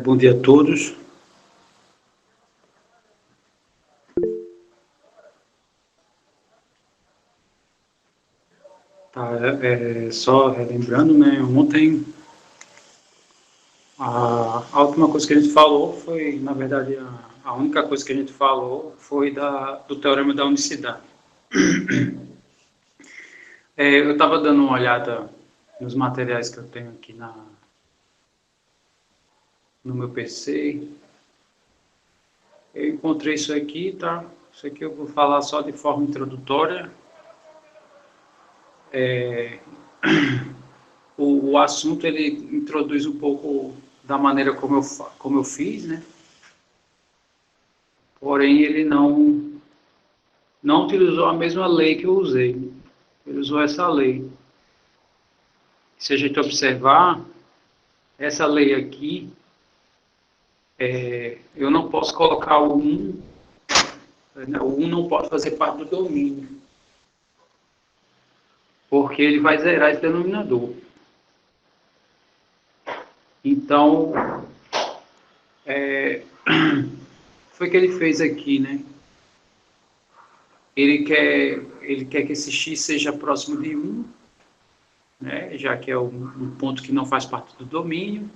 Bom dia a todos. Tá, só relembrando, né? Ontem a última coisa que a gente falou foi, na verdade, a única coisa que a gente falou foi do teorema da unicidade. Eu estava dando uma olhada nos materiais que eu tenho aqui no meu PC. Eu encontrei isso aqui, tá? Isso aqui eu vou falar só de forma introdutória. O assunto ele introduz um pouco da maneira como eu fiz, né? Porém, ele não utilizou a mesma lei que eu usei. Ele usou essa lei. Se a gente observar, essa lei aqui, eu não posso colocar o 1, né? O 1 não pode fazer parte do domínio, porque ele vai zerar esse denominador. Então, foi o que ele fez aqui, né? Ele quer que esse x seja próximo de 1, né? Já que é um ponto que não faz parte do domínio.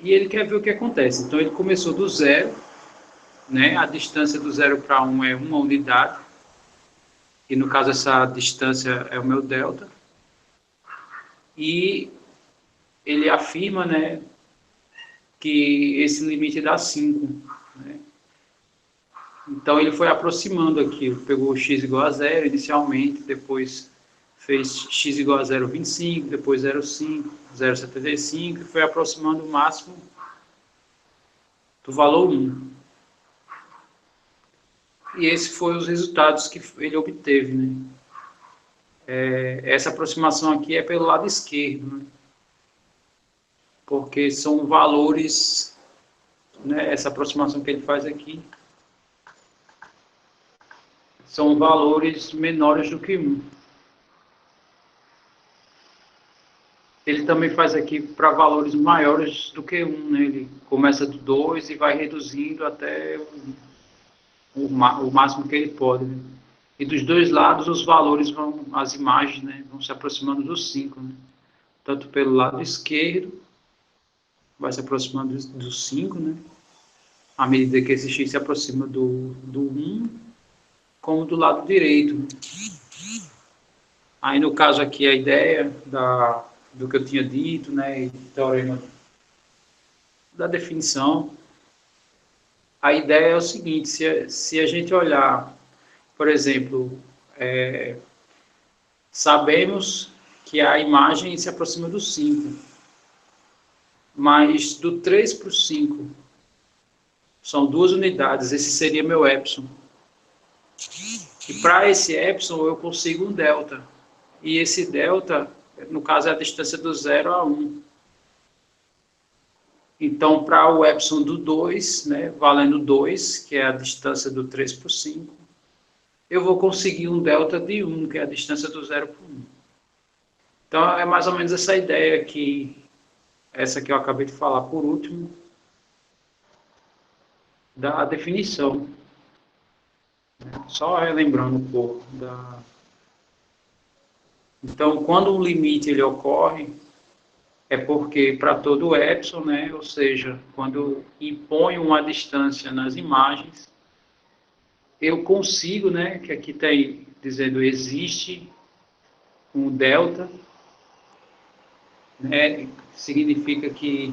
E ele quer ver o que acontece. Então, ele começou do zero, né? A distância do 0 para 1 é uma unidade. E, no caso, essa distância é o meu delta. E ele afirma, né, que esse limite dá 5. Né? Então, ele foi aproximando aqui. Pegou x igual a 0 inicialmente, depois fez x igual a 0,25, depois 0,5, 0,75, e foi aproximando o máximo do valor 1. E esses foram os resultados que ele obteve, né? Essa aproximação aqui é pelo lado esquerdo, né? Porque são valores, né? Essa aproximação que ele faz aqui são valores menores do que 1. Ele também faz aqui para valores maiores do que 1, né? Ele começa do 2 e vai reduzindo até o máximo que ele pode, né? E dos dois lados os valores as imagens, né, vão se aproximando dos 5, né? Tanto pelo lado esquerdo, vai se aproximando dos 5, né? À medida que esse x se aproxima do 1, como do lado direito, né? Aí no caso aqui a ideia do que eu tinha dito, né, e teorema da definição, a ideia é o seguinte: se a gente olhar, por exemplo, sabemos que a imagem se aproxima do 5, mas do 3 para o 5 são 2 unidades, esse seria meu epsilon. E para esse epsilon eu consigo um delta. E esse delta, no caso, é a distância do 0 a 1. Então, para o epsilon do 2, né, valendo 2, que é a distância do 3 por 5, eu vou conseguir um delta de 1, que é a distância do 0 por 1. Então, é mais ou menos essa ideia aqui, essa que eu acabei de falar por último, da definição. Só relembrando um pouco Então, quando um limite ele ocorre, é porque para todo epsilon, né, ou seja, quando imponho uma distância nas imagens, eu consigo, né, que aqui está dizendo existe um delta, né, significa que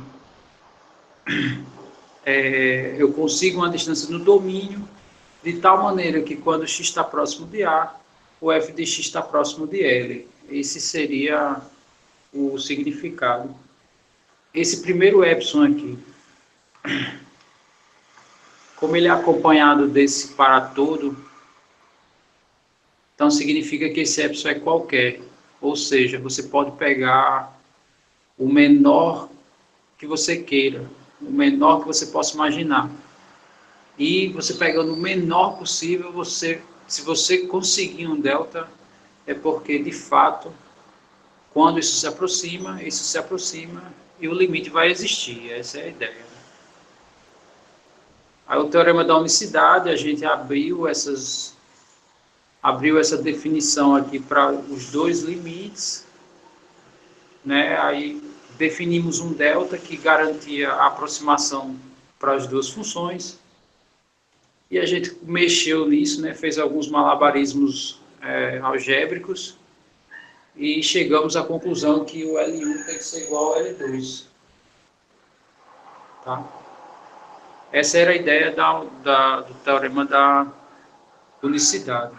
eu consigo uma distância no domínio, de tal maneira que quando x está próximo de A, o f de x está próximo de L. Esse seria o significado. Esse primeiro epsilon aqui, como ele é acompanhado desse para todo, então significa que esse epsilon é qualquer. Ou seja, você pode pegar o menor que você queira, o menor que você possa imaginar. E você pegando o menor possível, se você conseguir um delta, é porque, de fato, quando isso se aproxima e o limite vai existir. Essa é a ideia. Aí o teorema da unicidade, a gente abriu essa definição aqui para os dois limites, né? Aí definimos um delta que garantia a aproximação para as duas funções, e a gente mexeu nisso, né? Fez alguns malabarismos algébricos, e chegamos à conclusão que o L1 tem que ser igual ao L2. Tá? Essa era a ideia do teorema da unicidade.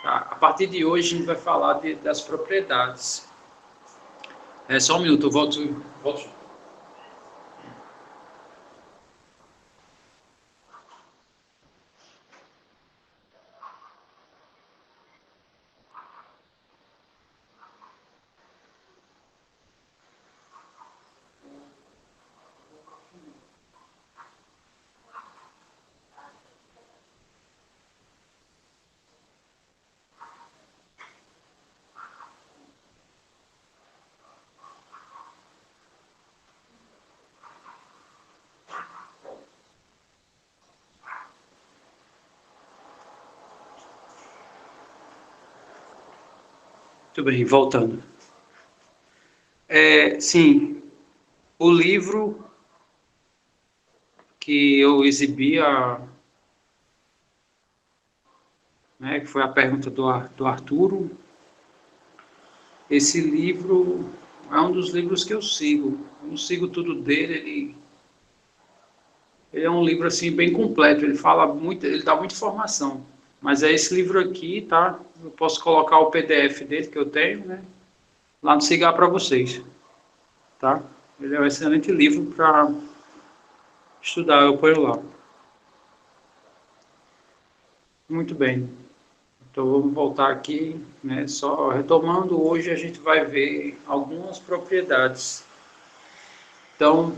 Tá? A partir de hoje, a gente vai falar das propriedades. Só um minuto, eu volto. Muito bem, voltando. Sim, o livro que eu exibia, né, que foi a pergunta do Arturo, esse livro é um dos livros que eu sigo. Eu não sigo tudo dele, ele é um livro assim bem completo, ele fala muito, ele dá muita informação. Mas é esse livro aqui, tá? Eu posso colocar o PDF dele que eu tenho, né? Lá no Cigar para vocês, tá? Ele é um excelente livro para estudar, eu ponho lá. Muito bem. Então vamos voltar aqui, né? Só retomando, hoje a gente vai ver algumas propriedades. Então,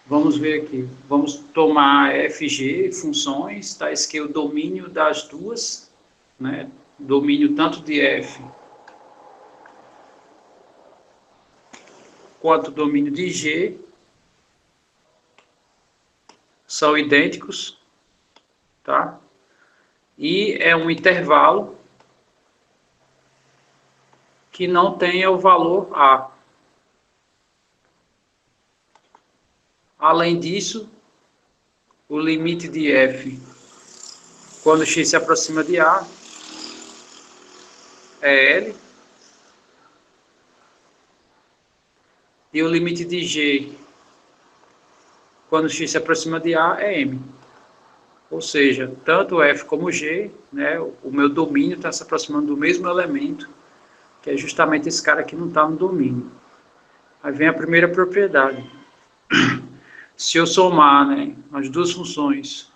vamos ver aqui. Vamos tomar FG, funções, tá? Esse aqui é o domínio das duas, né? Domínio tanto de F quanto domínio de G são idênticos, tá? E é um intervalo que não tenha o valor A. Além disso, o limite de F, quando x se aproxima de A, é L. E o limite de G, quando x se aproxima de A, é M. Ou seja, tanto F como G, né, o meu domínio está se aproximando do mesmo elemento, que é justamente esse cara que não está no domínio. Aí vem a primeira propriedade. Se eu somar, né, as duas funções,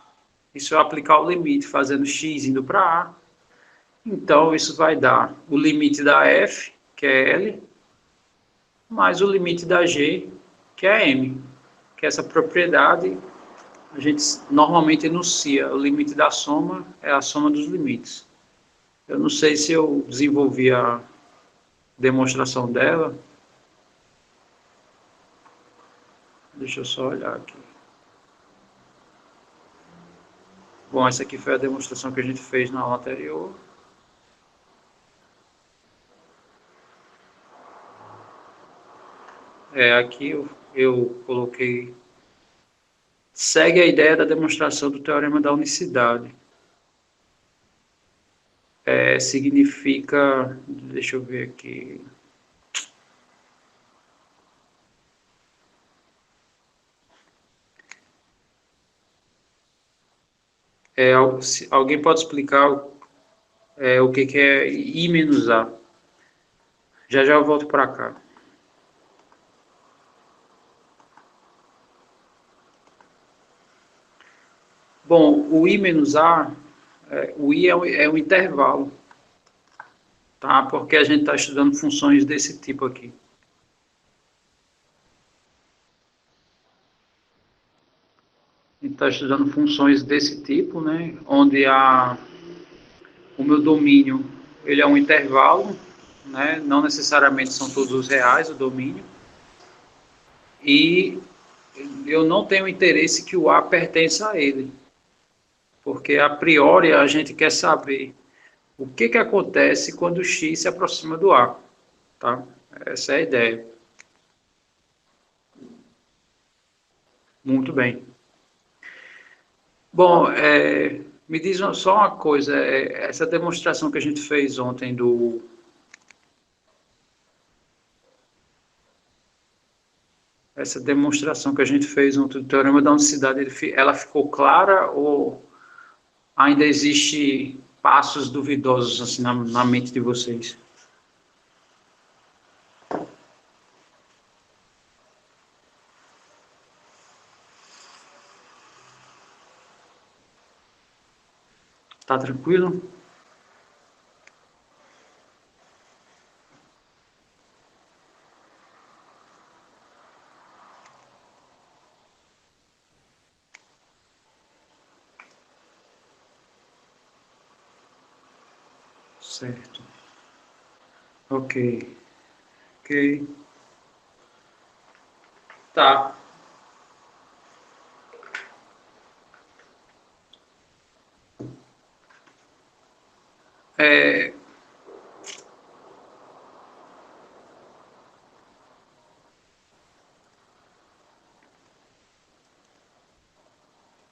e se eu aplicar o limite fazendo x indo para A, então isso vai dar o limite da F, que é L, mais o limite da G, que é M. Que essa propriedade a gente normalmente enuncia. O limite da soma é a soma dos limites. Eu não sei se eu desenvolvi a demonstração dela. Deixa eu só olhar aqui. Bom, essa aqui foi a demonstração que a gente fez na aula anterior. Aqui eu coloquei... Segue a ideia da demonstração do teorema da unicidade. Significa... Deixa eu ver aqui... alguém pode explicar o que é I menos A? Já eu volto para cá. Bom, o I menos A, o I é um intervalo, tá? Porque a gente está estudando funções desse tipo aqui. A gente está estudando funções desse tipo, né? Onde o meu domínio ele é um intervalo, né? Não necessariamente são todos os reais o domínio. e eu não tenho interesse que o A pertença a ele, porque a priori a gente quer saber o que acontece quando o X se aproxima do A, tá? Essa é a ideia. Muito bem. Bom, me diz só uma coisa, essa demonstração que a gente fez ontem essa demonstração que a gente fez ontem do teorema da unicidade, ela ficou clara ou ainda existe passos duvidosos assim na mente de vocês? Tá tranquilo? Certo. Ok. Ok. Tá. É,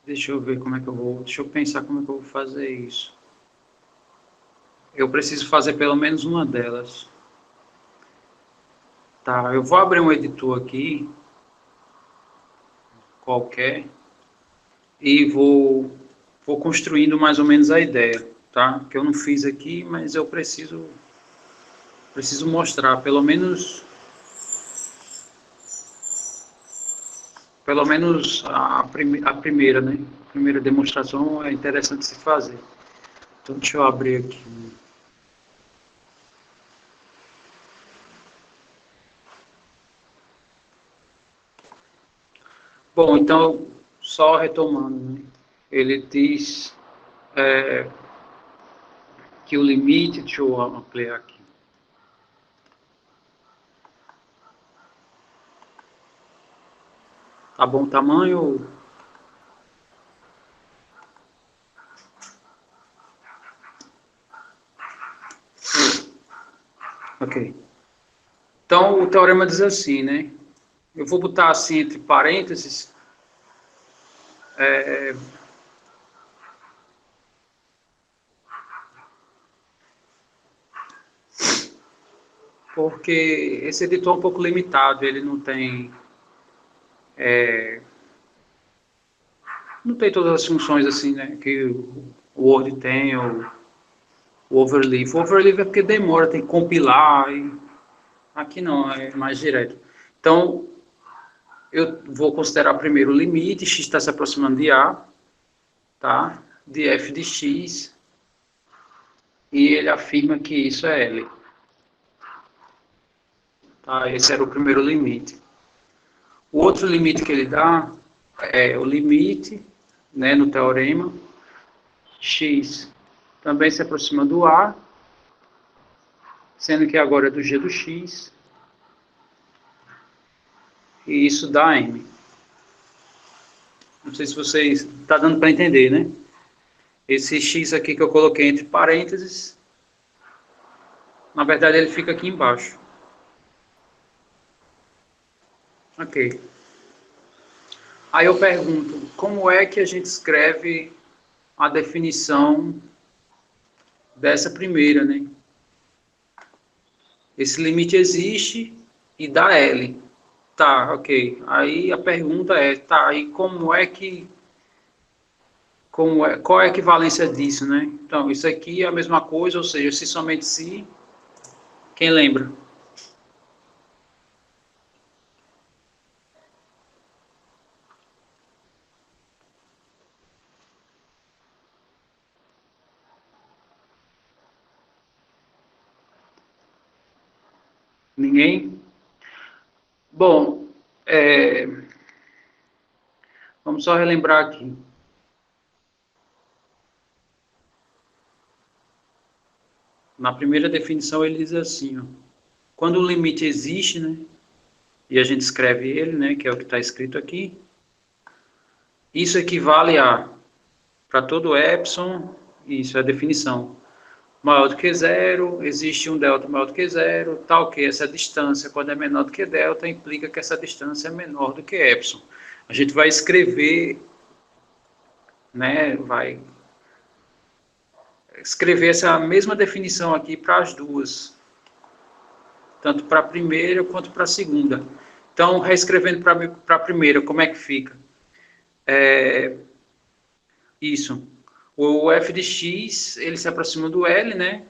deixa eu ver como é que eu vou. Deixa eu pensar como é que eu vou fazer isso. Eu preciso fazer pelo menos uma delas. Tá, eu vou abrir um editor aqui, qualquer, e vou construindo mais ou menos a ideia, tá? Que eu não fiz aqui, mas eu preciso mostrar, pelo menos a primeira, né? A primeira demonstração é interessante se fazer. Então, deixa eu abrir aqui. Bom, então, só retomando, né? Ele diz que o limite, deixa eu ampliar aqui. Tá bom o tamanho? Ok. Então, o teorema diz assim, né? Eu vou botar assim entre parênteses, porque esse editor é um pouco limitado, ele não tem todas as funções assim, né, que o Word tem, ou o overleaf. O overleaf é porque demora, tem que compilar, e aqui não, é mais direto. Então, eu vou considerar primeiro o limite, x está se aproximando de A, tá? De f de x, e ele afirma que isso é L. Tá? Esse era o primeiro limite. O outro limite que ele dá é o limite, né, no teorema, x também se aproxima do A, sendo que agora é do g do x, e isso dá m. Não sei se vocês está dando para entender, né? Esse x aqui que eu coloquei entre parênteses, na verdade ele fica aqui embaixo. Ok. Aí eu pergunto, como é que a gente escreve a definição dessa primeira, né? Esse limite existe e dá L. Tá, ok. Aí a pergunta é, tá, e qual é a equivalência disso, né? Então, isso aqui é a mesma coisa, ou seja, se somente se, quem lembra? Ninguém? Bom, vamos só relembrar aqui. Na primeira definição ele diz assim, ó, quando o limite existe, né, e a gente escreve ele, né, que é o que está escrito aqui. Isso equivale a, para todo epsilon, isso é a definição, maior do que zero, existe um delta maior do que zero, tal que essa distância, quando é menor do que delta, implica que essa distância é menor do que epsilon. A gente vai escrever, né, vai escrever essa mesma definição aqui para as duas, tanto para a primeira quanto para a segunda. Então, reescrevendo para a primeira, como é que fica? Isso. O f de x, ele se aproxima do L, né?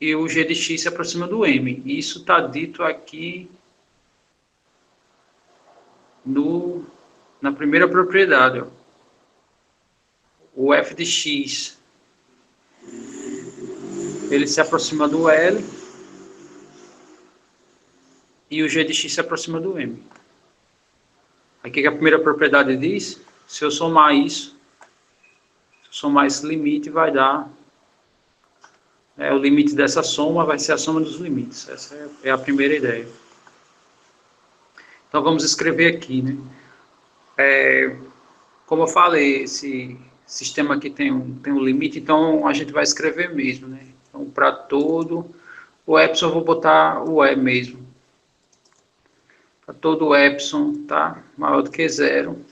E o g de x se aproxima do m. Isso está dito aqui na primeira propriedade. Ó. O f de x, ele se aproxima do L e o g de x se aproxima do m. Aqui que a primeira propriedade diz, se eu somar isso, se eu somar esse limite, vai dar... o limite dessa soma vai ser a soma dos limites. Essa é a primeira ideia. Então vamos escrever aqui, né? Como eu falei, esse sistema aqui tem um limite, então a gente vai escrever mesmo, né? Então para todo o epsilon eu vou botar o E mesmo. Para todo o epsilon, tá? Maior do que zero,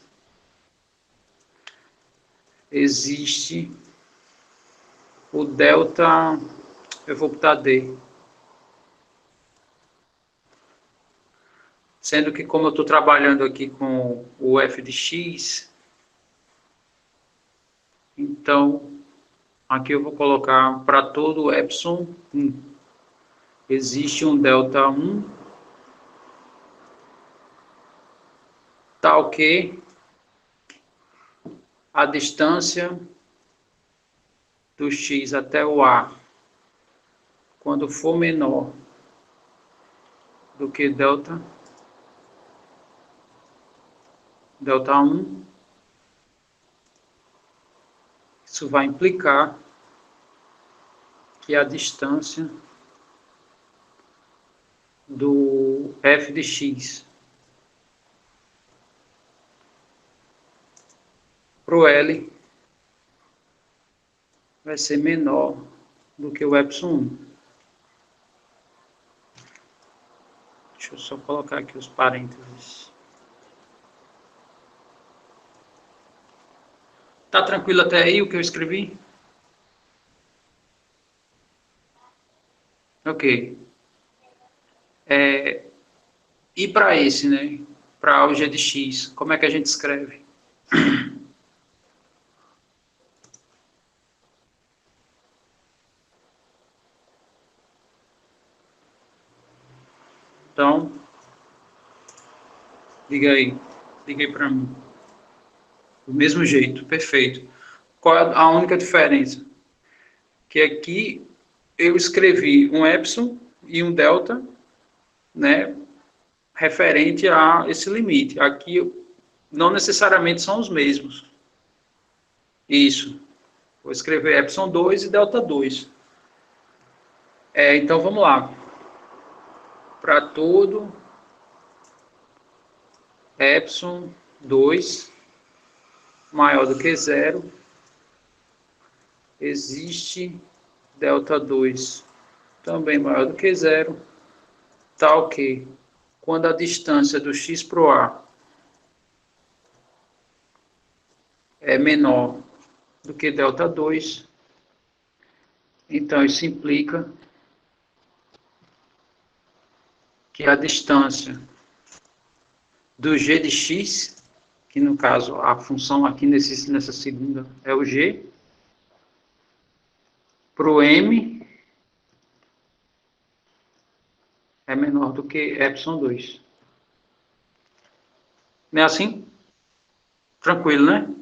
existe o delta, eu vou botar D. Sendo que como eu estou trabalhando aqui com o f de x, então aqui eu vou colocar para todo o epsilon 1. Existe um delta 1, tal que a distância do x até o A, quando for menor do que delta 1, isso vai implicar que a distância do f de x para o L vai ser menor do que o epsilon 1. Deixa eu só colocar aqui os parênteses. Tá tranquilo até aí o que eu escrevi? Ok. E para esse, né? Para o g de x, como é que a gente escreve? Então, diga aí para mim. Do mesmo jeito, perfeito. Qual é a única diferença? Que aqui eu escrevi um epsilon e um delta, né, referente a esse limite. Aqui não necessariamente são os mesmos. Isso. Vou escrever epsilon 2 e delta 2. Então vamos lá. Para todo epsilon 2 maior do que zero, existe delta 2 também maior do que zero, tal que quando a distância do x para o A é menor do que delta 2, então isso implica que a distância do g de x, que no caso a função aqui nessa segunda é o g, para o m é menor do que epsilon 2. Não é assim? Tranquilo, né?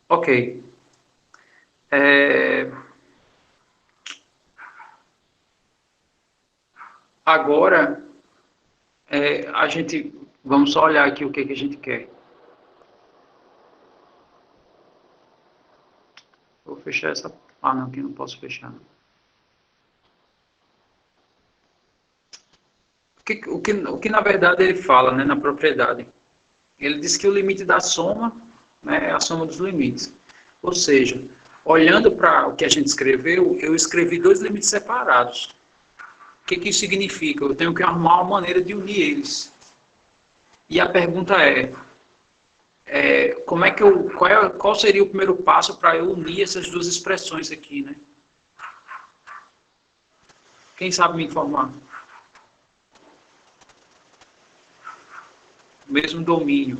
Ok. Agora, a gente... Vamos só olhar aqui o que a gente quer. Vou fechar essa... Ah, não, aqui não posso fechar. O que na verdade ele fala, né, na propriedade? Ele diz que o limite da soma, né, é a soma dos limites. Ou seja, olhando para o que a gente escreveu, eu escrevi dois limites separados. O que isso significa? Eu tenho que arrumar uma maneira de unir eles. E a pergunta como é que qual seria o primeiro passo para eu unir essas duas expressões aqui, né? Quem sabe me informar? Mesmo domínio.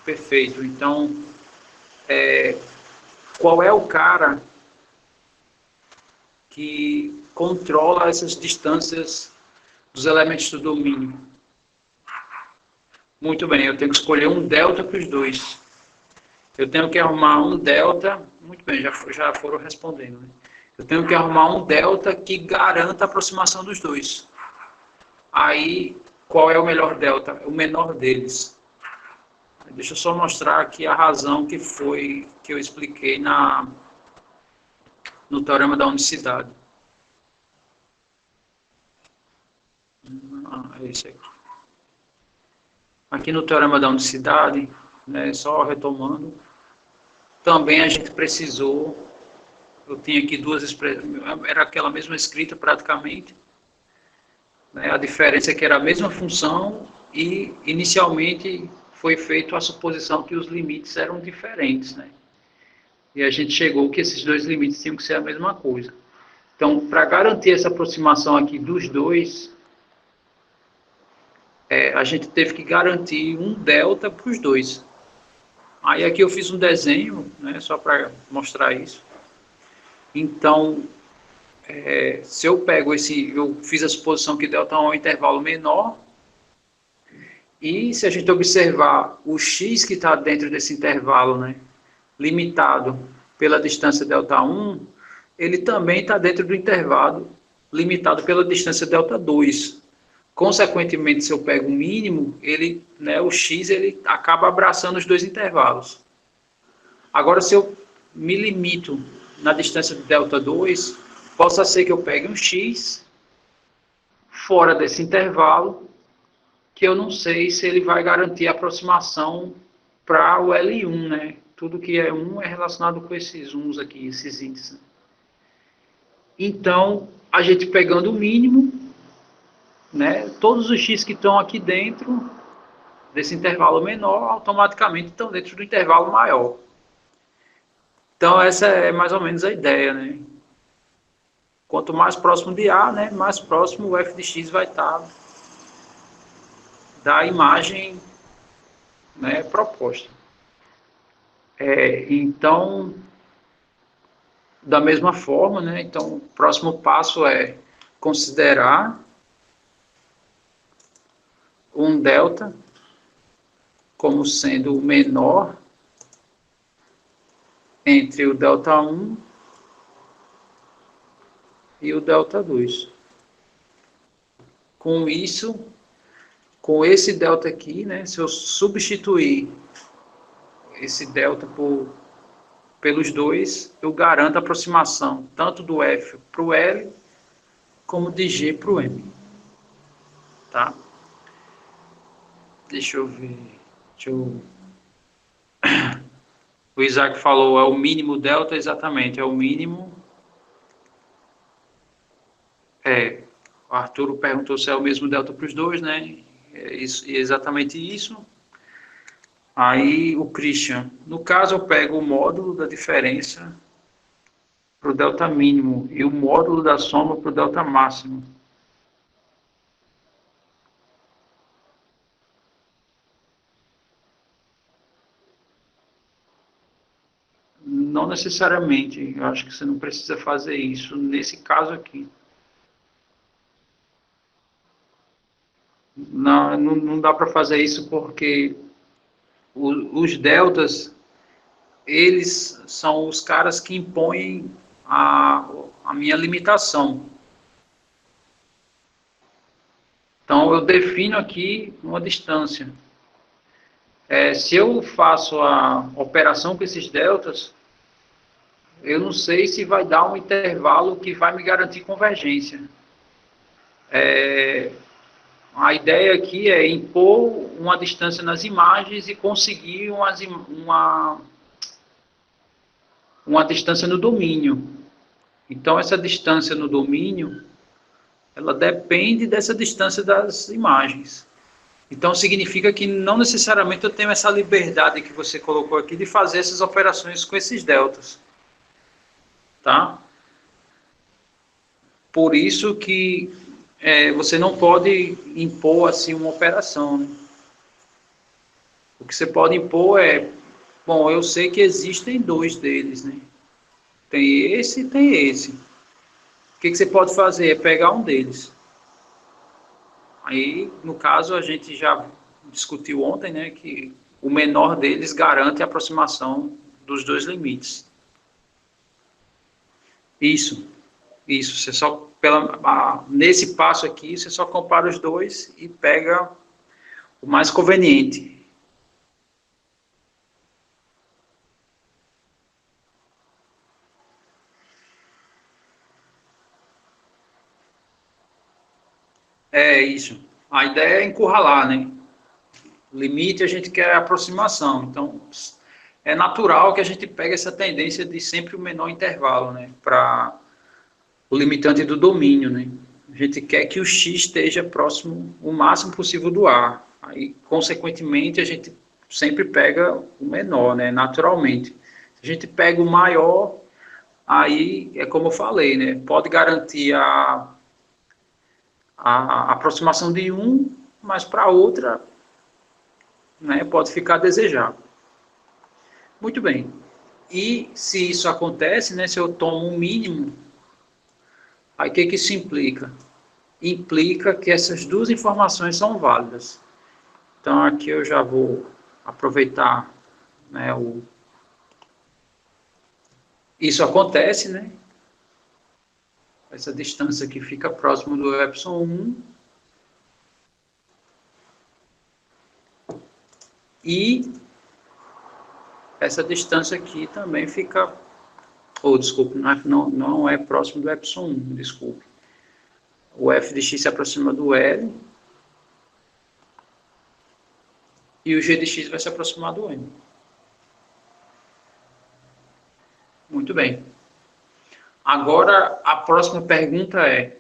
Perfeito. Então, qual é o cara que controla essas distâncias dos elementos do domínio? Muito bem, eu tenho que escolher um delta para os dois. Eu tenho que arrumar um delta. Muito bem, já foram respondendo, né? Eu tenho que arrumar um delta que garanta a aproximação dos dois. Aí, qual é o melhor delta? O menor deles. Deixa eu só mostrar aqui a razão que eu expliquei no teorema da unicidade. É esse aqui. Aqui no teorema da unicidade, né, só retomando, também a gente precisou, eu tinha aqui duas expressões, era aquela mesma escrita praticamente, né, a diferença é que era a mesma função e inicialmente foi feita a suposição que os limites eram diferentes, né? E a gente chegou que esses dois limites tinham que ser a mesma coisa. Então, para garantir essa aproximação aqui dos dois, a gente teve que garantir um delta para os dois. Aí aqui eu fiz um desenho, né, só para mostrar isso. Então, se eu pego eu fiz a suposição que delta 1 é um intervalo menor, e se a gente observar o x que está dentro desse intervalo, né, limitado pela distância delta 1, ele também está dentro do intervalo limitado pela distância delta 2. Consequentemente, se eu pego o mínimo, o x ele acaba abraçando os dois intervalos. Agora, se eu me limito na distância de delta 2, possa ser que eu pegue um x fora desse intervalo, que eu não sei se ele vai garantir a aproximação para o L1, né? Tudo que é 1 é relacionado com esses 1s aqui, esses índices. Então, a gente pegando o mínimo, né, todos os x que estão aqui dentro desse intervalo menor, automaticamente estão dentro do intervalo maior. Então, essa é mais ou menos a ideia, né? Quanto mais próximo de A, né, mais próximo o f de x vai estar da imagem, né, proposta. Então, da mesma forma, né, então, o próximo passo é considerar um delta como sendo o menor entre o delta 1 e o delta 2. Com isso, com esse delta aqui, né, se eu substituir esse delta pelos dois, eu garanto a aproximação tanto do F para o L, como de G para o M. Tá? Deixa eu ver. O Isaac falou, é o mínimo delta, exatamente, é o mínimo. O Arturo perguntou se é o mesmo delta para os dois, né? É exatamente isso. Aí o Christian, no caso eu pego o módulo da diferença para o delta mínimo e o módulo da soma para o delta máximo. Não necessariamente, eu acho que você não precisa fazer isso nesse caso aqui. Não dá para fazer isso porque os deltas, eles são os caras que impõem a minha limitação. Então, eu defino aqui uma distância. Se eu faço a operação com esses deltas, eu não sei se vai dar um intervalo que vai me garantir convergência. A ideia aqui é impor uma distância nas imagens e conseguir uma distância no domínio. Então, essa distância no domínio, ela depende dessa distância das imagens. Então, significa que não necessariamente eu tenho essa liberdade que você colocou aqui de fazer essas operações com esses deltas. Tá? Por isso que você não pode impor assim uma operação. Né? O que você pode impor é, bom, eu sei que existem dois deles, né? Tem esse e tem esse. O que você pode fazer é pegar um deles. Aí, no caso, a gente já discutiu ontem, né, que o menor deles garante a aproximação dos dois limites. Isso, isso. Você só nesse passo aqui, você só compara os dois e pega o mais conveniente. É isso. A ideia é encurralar, né? O limite a gente quer a aproximação. Então, é natural que a gente pegue essa tendência de sempre o menor intervalo, né? Para o limitante do domínio, né? A gente quer que o x esteja próximo o máximo possível do a. Aí, consequentemente, a gente sempre pega o menor, né? Naturalmente. Se a gente pega o maior, aí é como eu falei, né? Pode garantir a aproximação de um, mas para outra, né? Pode ficar a desejar. Muito bem. E se isso acontece, né? Se eu tomo um mínimo, aí o que isso implica? Implica que essas duas informações são válidas. Então aqui eu já vou aproveitar, né, isso acontece, né? Essa distância aqui fica próximo do epsilon 1 e essa distância aqui também fica, desculpe, não é próximo do epsilon 1, desculpe. O f de x se aproxima do L e o g de x vai se aproximar do M. Muito bem. Agora, a próxima pergunta é: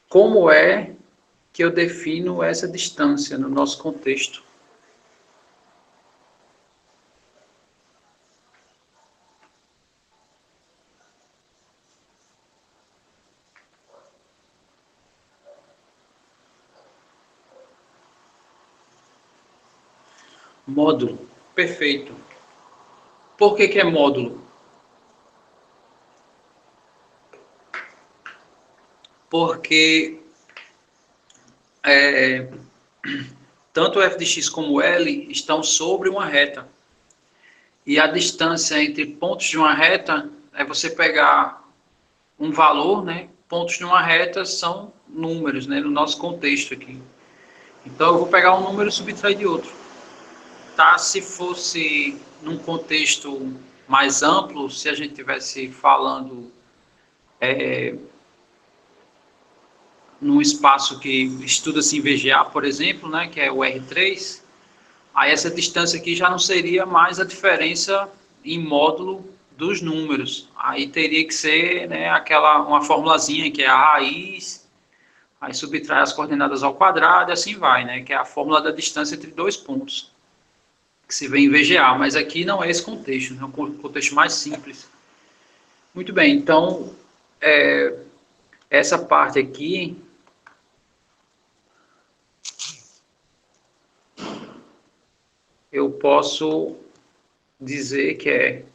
como é que eu defino essa distância no nosso contexto? Módulo. Perfeito. Por que é módulo? Porque tanto f de x como L estão sobre uma reta. E a distância entre pontos de uma reta é você pegar um valor, né? Pontos de uma reta são números, né? No nosso contexto aqui. Então, eu vou pegar um número e subtrair de outro. Tá? Se fosse num contexto mais amplo, se a gente tivesse falando num espaço que estuda-se em VGA, por exemplo, né? Que é o R3, aí essa distância aqui já não seria mais a diferença em módulo dos números. Aí teria que ser, né, uma formulazinha que é a raiz, aí subtrai as coordenadas ao quadrado e assim vai, né, que é a fórmula da distância entre dois pontos, que se vê em VGA, mas aqui não é esse contexto, é um contexto mais simples. Muito bem, então, essa parte aqui, eu posso dizer que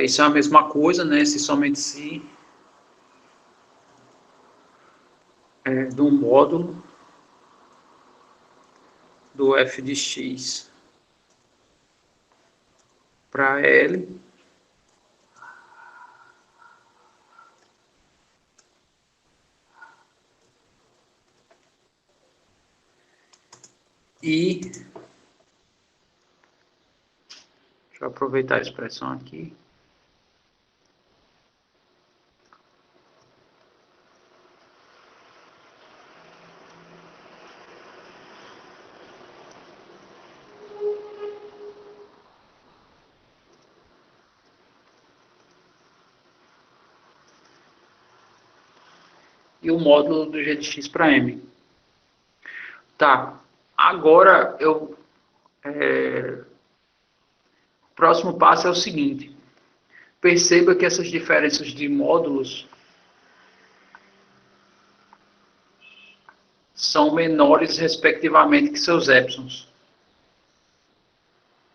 isso é a mesma coisa, né? Se somente se do módulo do f de x para L e deixa eu aproveitar a expressão aqui. e o módulo do g de x para m. Tá, agora o próximo passo é o seguinte. Perceba que essas diferenças de módulos são menores, respectivamente, que seus épsilons.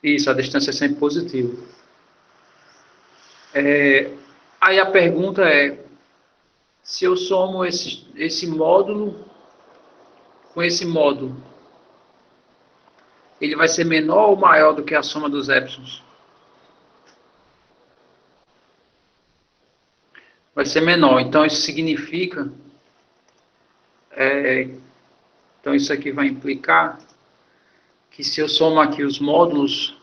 Isso, a distância é sempre positiva. Aí a pergunta é, se eu somo esse módulo com esse módulo, ele vai ser menor ou maior do que a soma dos épsilons? Vai ser menor. Então isso significa... então isso aqui vai implicar que se eu somar aqui os módulos...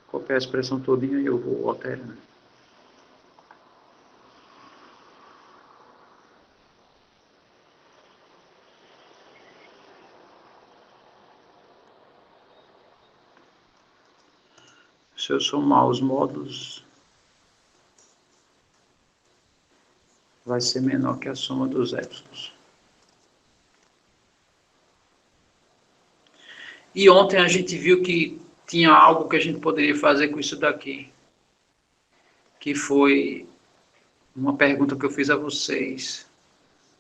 copiar a expressão todinha e eu vou alterando. Se eu somar os módulos, vai ser menor que a soma dos épsilons. E ontem a gente viu que tinha algo que a gente poderia fazer com isso daqui, que foi uma pergunta que eu fiz a vocês.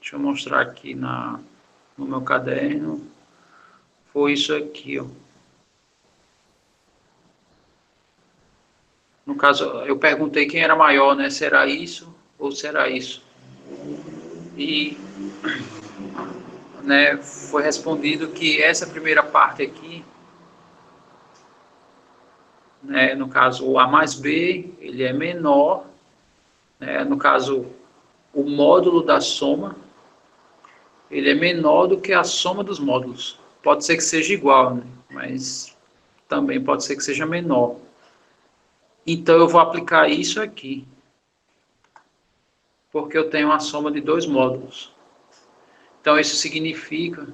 Deixa eu mostrar aqui no meu caderno. Foi isso aqui, ó. No caso, eu perguntei quem era maior, né? Será isso ou será isso? E, né, foi respondido que essa primeira parte aqui, né, no caso, o A mais B, ele é menor, né, no caso, o módulo da soma, ele é menor do que a soma dos módulos. Pode ser que seja igual, né, mas também pode ser que seja menor. Então, eu vou aplicar isso aqui, porque eu tenho uma soma de dois módulos. Então, isso significa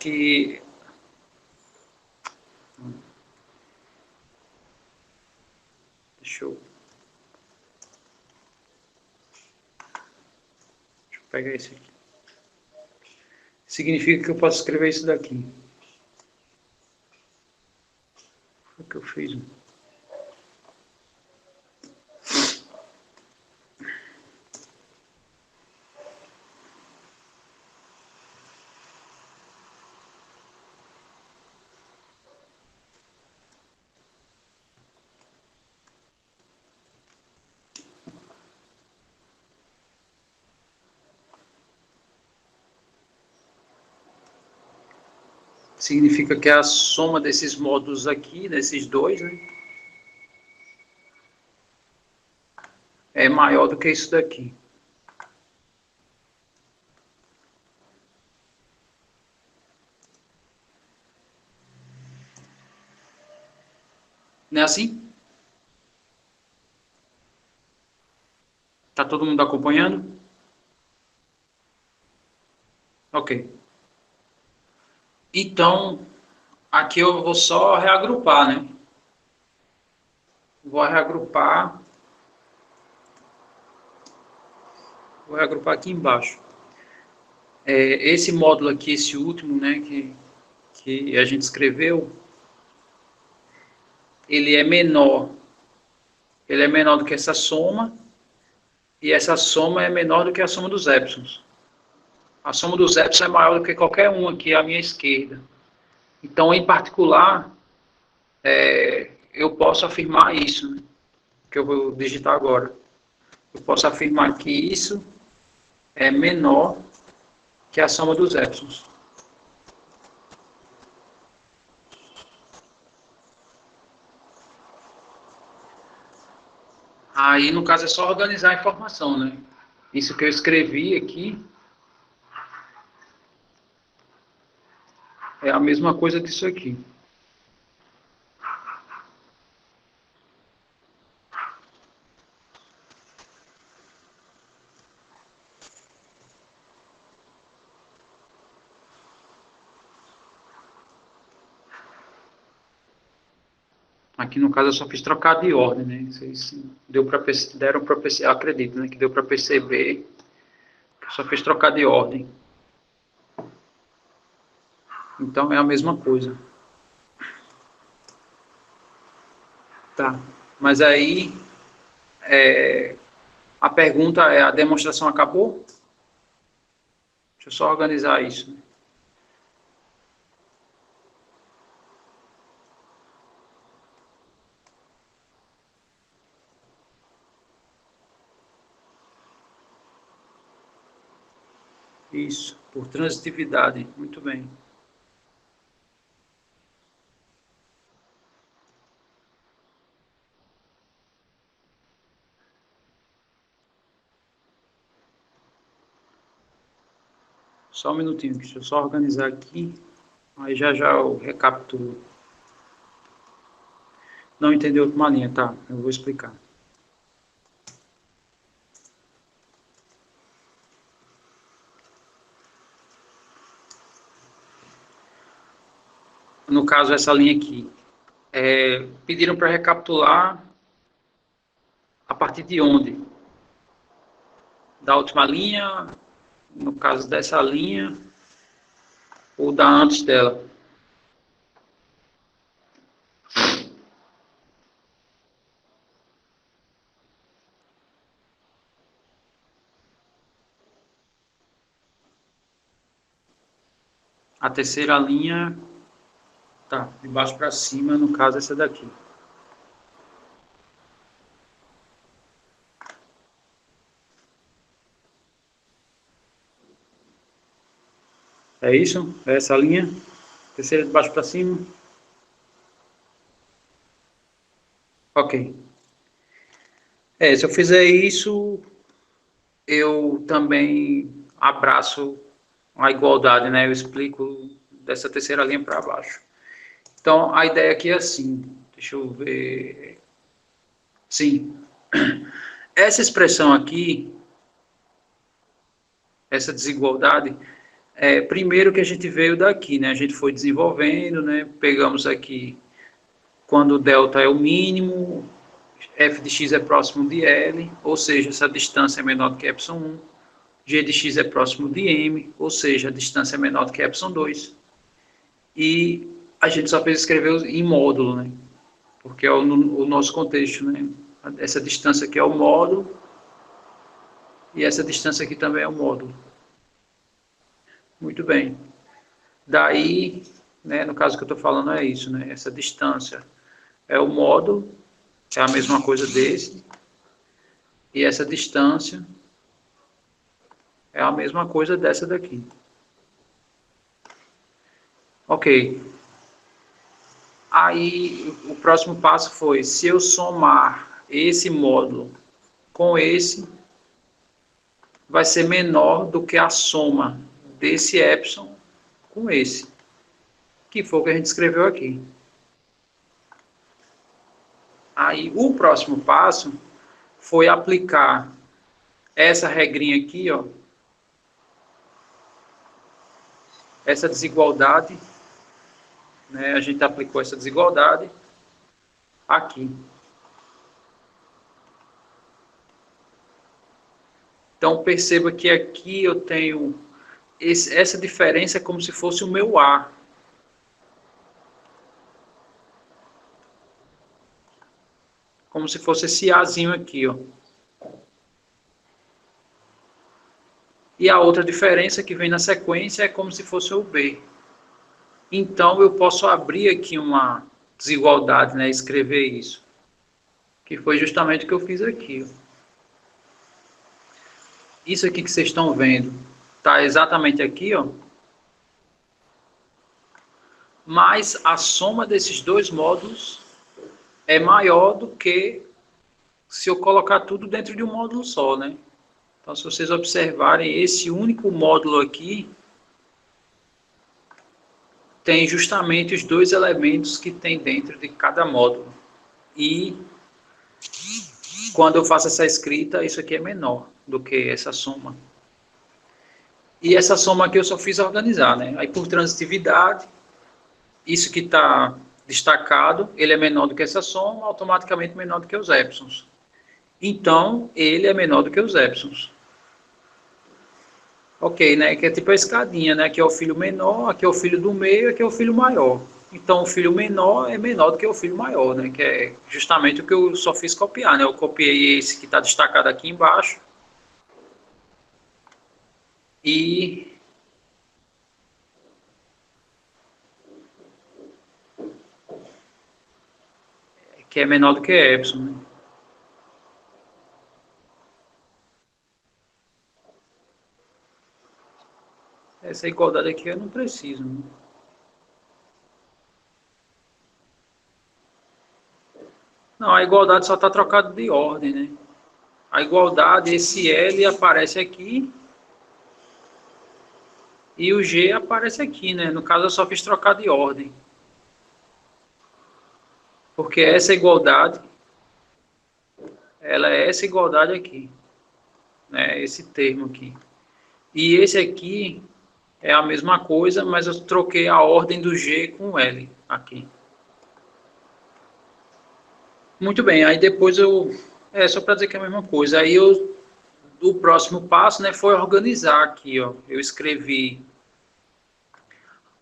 que deixa eu pegar esse aqui. Significa que eu posso escrever isso daqui. O que eu fiz? Significa que a soma desses módulos aqui, desses dois, né, é maior do que isso daqui. Não é assim? Tá todo mundo acompanhando? Ok. Então, aqui eu vou só reagrupar, né? Vou reagrupar aqui embaixo. Esse módulo aqui, esse último, né, que a gente escreveu, ele é menor do que essa soma, e essa soma é menor do que a soma dos épsilons. A soma dos épsilons é maior do que qualquer um aqui à minha esquerda. Então, em particular, eu posso afirmar isso, né, que eu vou digitar agora. Eu posso afirmar que isso é menor que a soma dos épsilons. Aí, no caso, é só organizar a informação, né? Isso que eu escrevi aqui é a mesma coisa disso aqui. Aqui no caso eu só fiz trocar de ordem, né? Vocês deram para perceber, acredito, né? Que deu para perceber que eu só fiz trocar de ordem. Então é a mesma coisa. Tá. Mas aí a pergunta é: a demonstração acabou? Deixa eu só organizar isso, né? Isso, por transitividade. Muito bem. Só um minutinho, deixa eu só organizar aqui. Aí já eu recapitulo. Não entendeu uma linha, tá? Eu vou explicar. No caso, essa linha aqui. Pediram para recapitular a partir de onde? Da última linha, no caso dessa linha, ou da antes dela? A terceira linha, tá, de baixo para cima, no caso essa daqui. É isso? É essa linha? Terceira de baixo para cima? Ok. Se eu fizer isso, eu também abraço a igualdade, né? Eu explico dessa terceira linha para baixo. Então, a ideia aqui é assim. Deixa eu ver. Sim. Essa expressão aqui, essa desigualdade, primeiro que a gente veio daqui, né? A gente foi desenvolvendo, né? Pegamos aqui quando o delta é o mínimo, f de x é próximo de L, ou seja, essa distância é menor do que ε1. G de x é próximo de m, ou seja, a distância é menor do que ε2. E a gente só fez escrever em módulo, né? Porque é o nosso contexto, né? Essa distância aqui é o módulo, e essa distância aqui também é o módulo. Muito bem. Daí, né, no caso que eu estou falando é isso, né? Essa distância é o módulo, que é a mesma coisa desse, e essa distância é a mesma coisa dessa daqui. Ok. Aí, o próximo passo foi, se eu somar esse módulo com esse, vai ser menor do que a soma desse epsilon com esse, que foi o que a gente escreveu aqui. Aí, o próximo passo foi aplicar essa regrinha aqui, ó, essa desigualdade, né, a gente aplicou essa desigualdade aqui. Então, perceba que aqui eu tenho essa diferença é como se fosse o meu A. Como se fosse esse Azinho aqui, ó. E a outra diferença que vem na sequência é como se fosse o B. Então, eu posso abrir aqui uma desigualdade, né? Escrever isso. Que foi justamente o que eu fiz aqui, ó. Isso aqui que vocês estão vendo está exatamente aqui, ó. Mas a soma desses dois módulos é maior do que se eu colocar tudo dentro de um módulo só, né? Então, se vocês observarem, esse único módulo aqui tem justamente os dois elementos que tem dentro de cada módulo. E quando eu faço essa escrita, isso aqui é menor do que essa soma. E essa soma aqui eu só fiz organizar, né? Aí por transitividade, isso que está destacado, ele é menor do que essa soma, automaticamente menor do que os épsilons. Então, ele é menor do que os épsilons. Ok, né? Que é tipo a escadinha, né? Aqui é o filho menor, aqui é o filho do meio, aqui é o filho maior. Então, o filho menor é menor do que o filho maior, né? Que é justamente o que eu só fiz copiar, né? Eu copiei esse que está destacado aqui embaixo. E que é menor do que epsilon, né? Essa igualdade aqui eu não preciso, né? Não, a igualdade só está trocada de ordem, né? A igualdade, esse L aparece aqui e o G aparece aqui, né? No caso, eu só fiz trocar de ordem. Porque essa igualdade, ela é essa igualdade aqui, né? Esse termo aqui. E esse aqui é a mesma coisa, mas eu troquei a ordem do G com o L aqui. Muito bem, aí depois eu... É só para dizer que é a mesma coisa. Aí eu... O próximo passo, né, foi organizar aqui, ó. Eu escrevi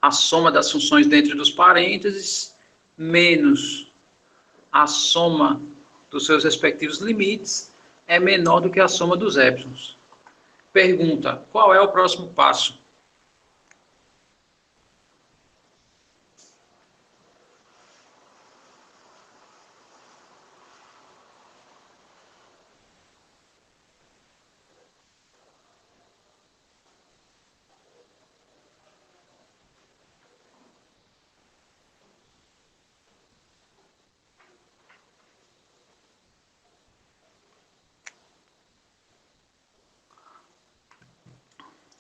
a soma das funções dentro dos parênteses, menos a soma dos seus respectivos limites, é menor do que a soma dos épsilons. Pergunta, qual é o próximo passo?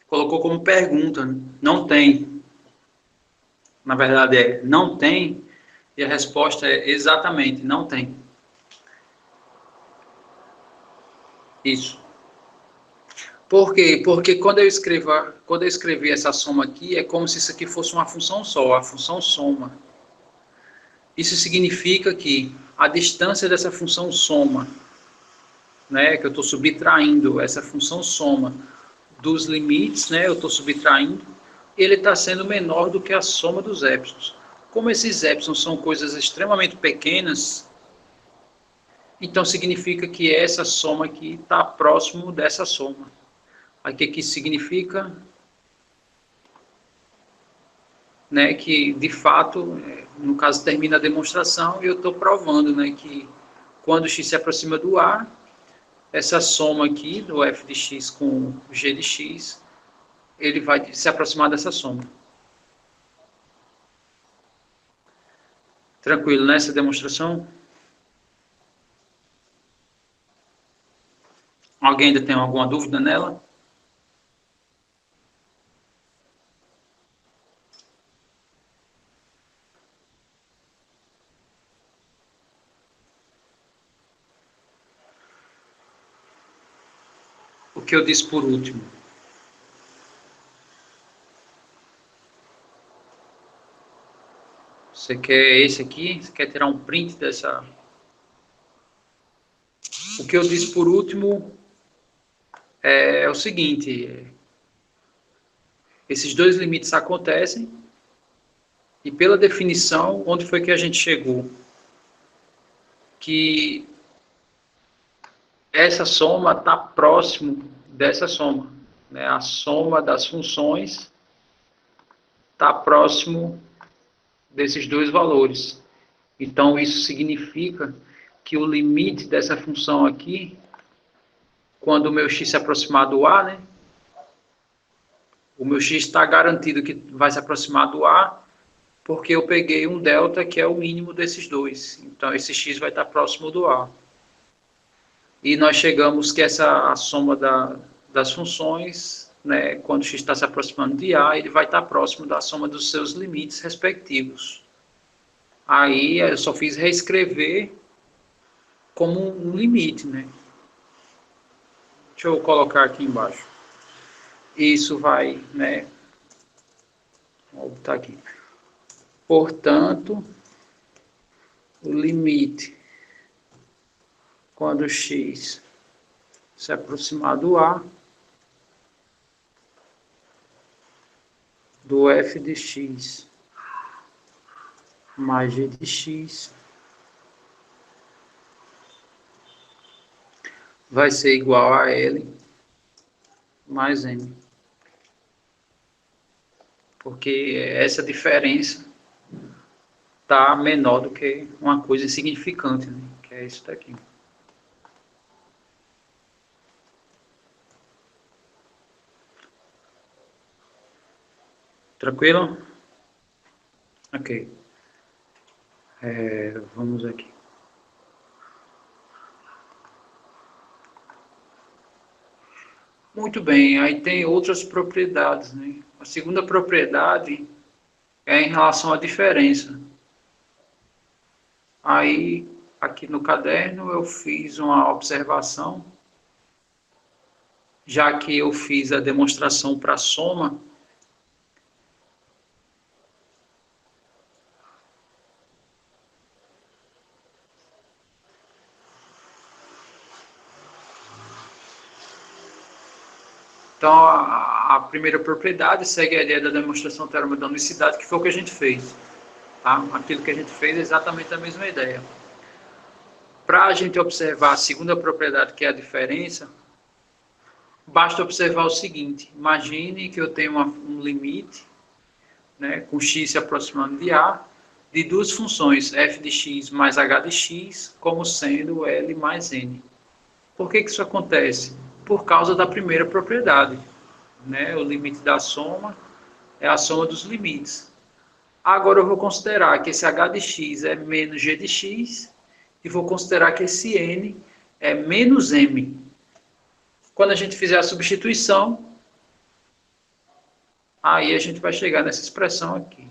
Colocou como pergunta, né? Não tem. Na verdade é não tem, e a resposta é exatamente, não tem. Isso. Por quê? Porque quando eu escrevi essa soma aqui, é como se isso aqui fosse uma função só, a função soma. Isso significa que a distância dessa função soma, né, que eu estou subtraindo essa função soma dos limites, né, eu estou subtraindo, ele está sendo menor do que a soma dos épsilons. Como esses épsilons são coisas extremamente pequenas, então significa que essa soma aqui está próximo dessa soma. Aí o que isso significa? Né, que de fato, no caso termina a demonstração e eu estou provando, né, que quando x se aproxima do A, essa soma aqui do f de x com g de x, ele vai se aproximar dessa soma. Tranquilo nessa demonstração? Alguém ainda tem alguma dúvida nela? O que eu disse por último? Você quer esse aqui? Você quer tirar um print dessa? O que eu disse por último é o seguinte: esses dois limites acontecem e pela definição, onde foi que a gente chegou? Que essa soma está próximo dessa soma, né? A soma das funções está próximo desses dois valores. Então, isso significa que o limite dessa função aqui, quando o meu x se aproximar do A, né? O meu x está garantido que vai se aproximar do A, porque eu peguei um delta que é o mínimo desses dois. Então, esse x vai estar próximo do A. E nós chegamos que a soma das funções, né, quando x está se aproximando de A, ele vai estar próximo da soma dos seus limites respectivos. Aí eu só fiz reescrever como um limite, né? Deixa eu colocar aqui embaixo. Isso vai, né? Vou botar aqui. Portanto, o limite quando x se aproximar do A, do f de x mais g de x vai ser igual a L mais M. Porque essa diferença está menor do que uma coisa insignificante, né? Que é isso daqui. Tranquilo? Ok. Vamos aqui. Muito bem, aí tem outras propriedades, né? A segunda propriedade é em relação à diferença. Aí, aqui no caderno, eu fiz uma observação, já que eu fiz a demonstração para soma. Então, a primeira propriedade segue a ideia da demonstração do teorema da unicidade, que foi o que a gente fez. Tá? Aquilo que a gente fez é exatamente a mesma ideia. Para a gente observar a segunda propriedade, que é a diferença, basta observar o seguinte: imagine que eu tenho um limite, né, com x se aproximando de A, de duas funções, f de x mais h de x, como sendo L mais N. Por que isso acontece? Por causa da primeira propriedade. Né? O limite da soma é a soma dos limites. Agora eu vou considerar que esse h de x é menos g de x e vou considerar que esse n é menos m. Quando a gente fizer a substituição, aí a gente vai chegar nessa expressão aqui.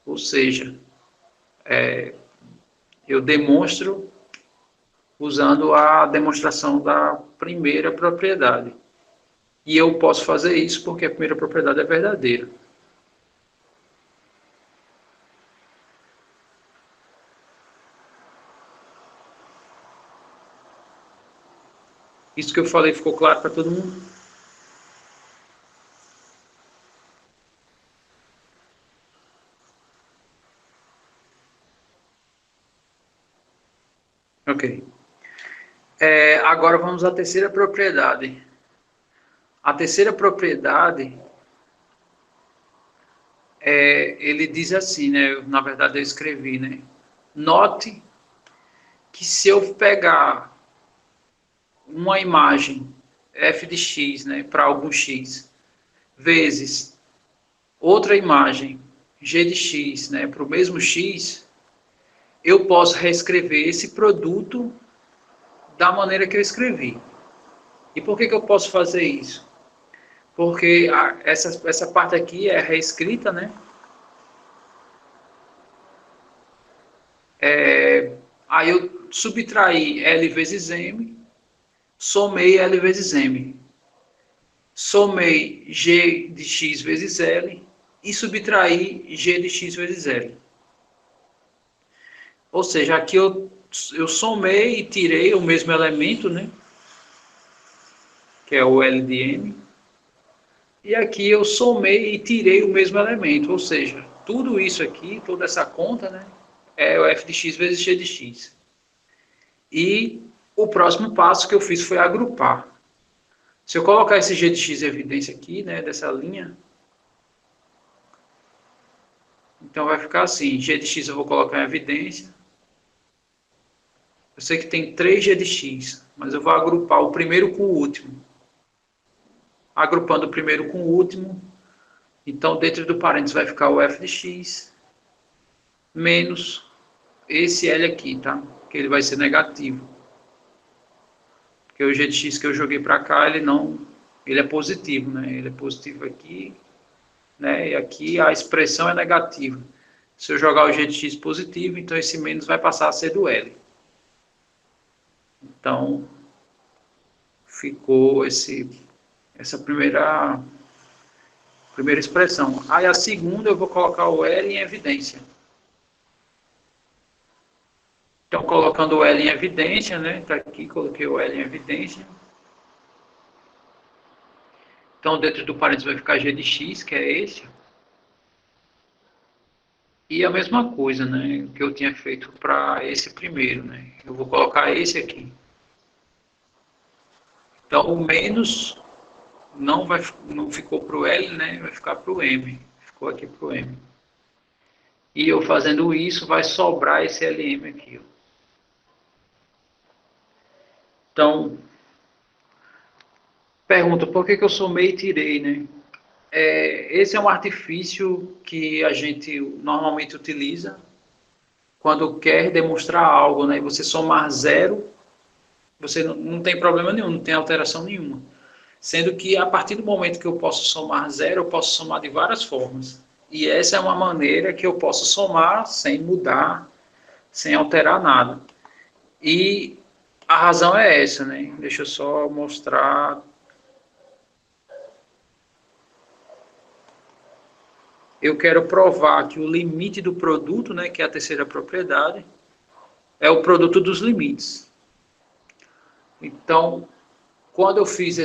Ou seja, eu demonstro usando a demonstração da primeira propriedade. E eu posso fazer isso porque a primeira propriedade é verdadeira. Isso que eu falei ficou claro para todo mundo? Ok. Agora vamos à terceira propriedade. A terceira propriedade, ele diz assim, né? Na verdade eu escrevi, né? Note que se eu pegar uma imagem f de x, né, para algum x, vezes outra imagem g de x, né, para o mesmo x, eu posso reescrever esse produto da maneira que eu escrevi. E por que eu posso fazer isso? Porque essa parte aqui é reescrita, né? Aí eu subtraí L vezes M, somei L vezes M. Somei G de X vezes L e subtraí G de X vezes L. Ou seja, aqui eu somei e tirei o mesmo elemento, né? Que é o L de M. E aqui eu somei e tirei o mesmo elemento. Ou seja, tudo isso aqui, toda essa conta, né? É o f de x vezes g de x. E o próximo passo que eu fiz foi agrupar. Se eu colocar esse g de x em evidência aqui, né, dessa linha, então vai ficar assim, g de x eu vou colocar em evidência. Eu sei que tem 3 g de x, mas eu vou agrupar o primeiro com o último. Agrupando o primeiro com o último, então dentro do parênteses vai ficar o f de x menos esse L aqui, tá? Que ele vai ser negativo. Porque o g de x que eu joguei para cá, ele é positivo, né? Ele é positivo aqui, né? E aqui a expressão é negativa. Se eu jogar o g de x positivo, então esse menos vai passar a ser do L. Então, ficou essa primeira Primeira expressão. Aí a segunda eu vou colocar o L em evidência. Então, colocando o L em evidência, né? Está aqui, coloquei o L em evidência. Então, dentro do parênteses vai ficar G de X, que é esse. E a mesma coisa, né? Que eu tinha feito para esse primeiro, né? Eu vou colocar esse aqui. Então, o menos não ficou para o L, né? Vai ficar para o M. Ficou aqui para o M. E eu fazendo isso, vai sobrar esse LM aqui. Ó. Então, pergunta, por que eu somei e tirei, né? Esse é um artifício que a gente normalmente utiliza quando quer demonstrar algo, né? Você somar zero, você não tem problema nenhum, não tem alteração nenhuma. Sendo que a partir do momento que eu posso somar zero, eu posso somar de várias formas. E essa é uma maneira que eu posso somar sem mudar, sem alterar nada. E a razão é essa, né? Deixa eu só mostrar. Eu quero provar que o limite do produto, né, que é a terceira propriedade, é o produto dos limites. Então, quando eu fiz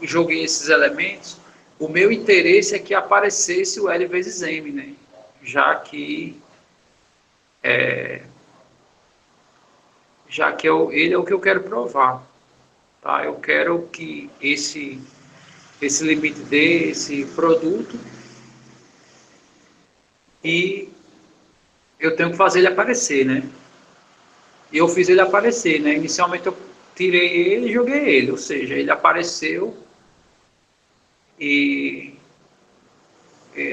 joguei esses elementos, o meu interesse é que aparecesse o L vezes M, né? Já que ele é o que eu quero provar, tá? Eu quero que esse limite dê esse produto e eu tenho que fazer ele aparecer, né? E eu fiz ele aparecer, né? Inicialmente eu tirei ele e joguei ele, ou seja, ele apareceu e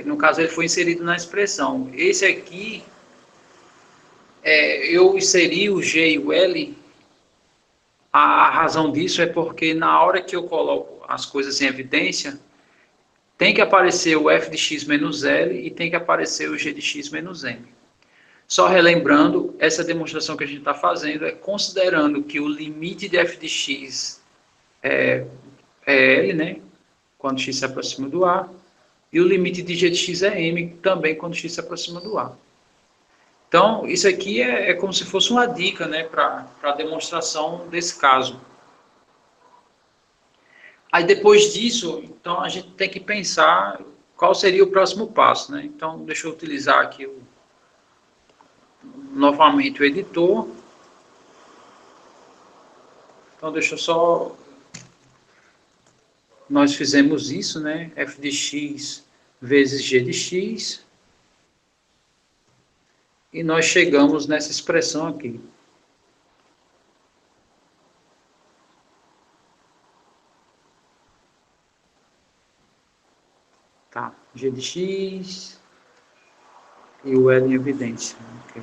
no caso ele foi inserido na expressão. Esse aqui, eu inseri o G e o L, a razão disso é porque na hora que eu coloco as coisas em evidência, tem que aparecer o f de x menos L e tem que aparecer o g de x menos M. Só relembrando, essa demonstração que a gente está fazendo é considerando que o limite de f de x é L, né? Quando x se aproxima do A, e o limite de g de x é M, também quando x se aproxima do A. Então, isso aqui é como se fosse uma dica, né, para a demonstração desse caso. Aí, depois disso, então, a gente tem que pensar qual seria o próximo passo, né? Então, deixa eu utilizar aqui novamente o editor. Então, deixa eu só... Nós fizemos isso, né? F de x vezes g de x. E nós chegamos nessa expressão aqui. Tá, g de x e o L em evidência. Okay.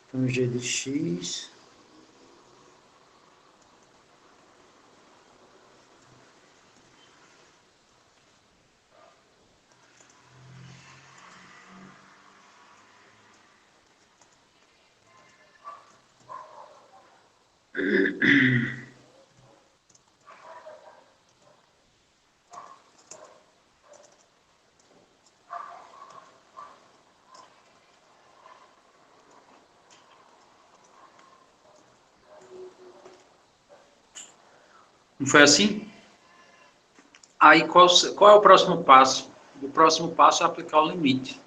Então, g de x... Não foi assim? Aí, qual é o próximo passo? O próximo passo é aplicar o limite.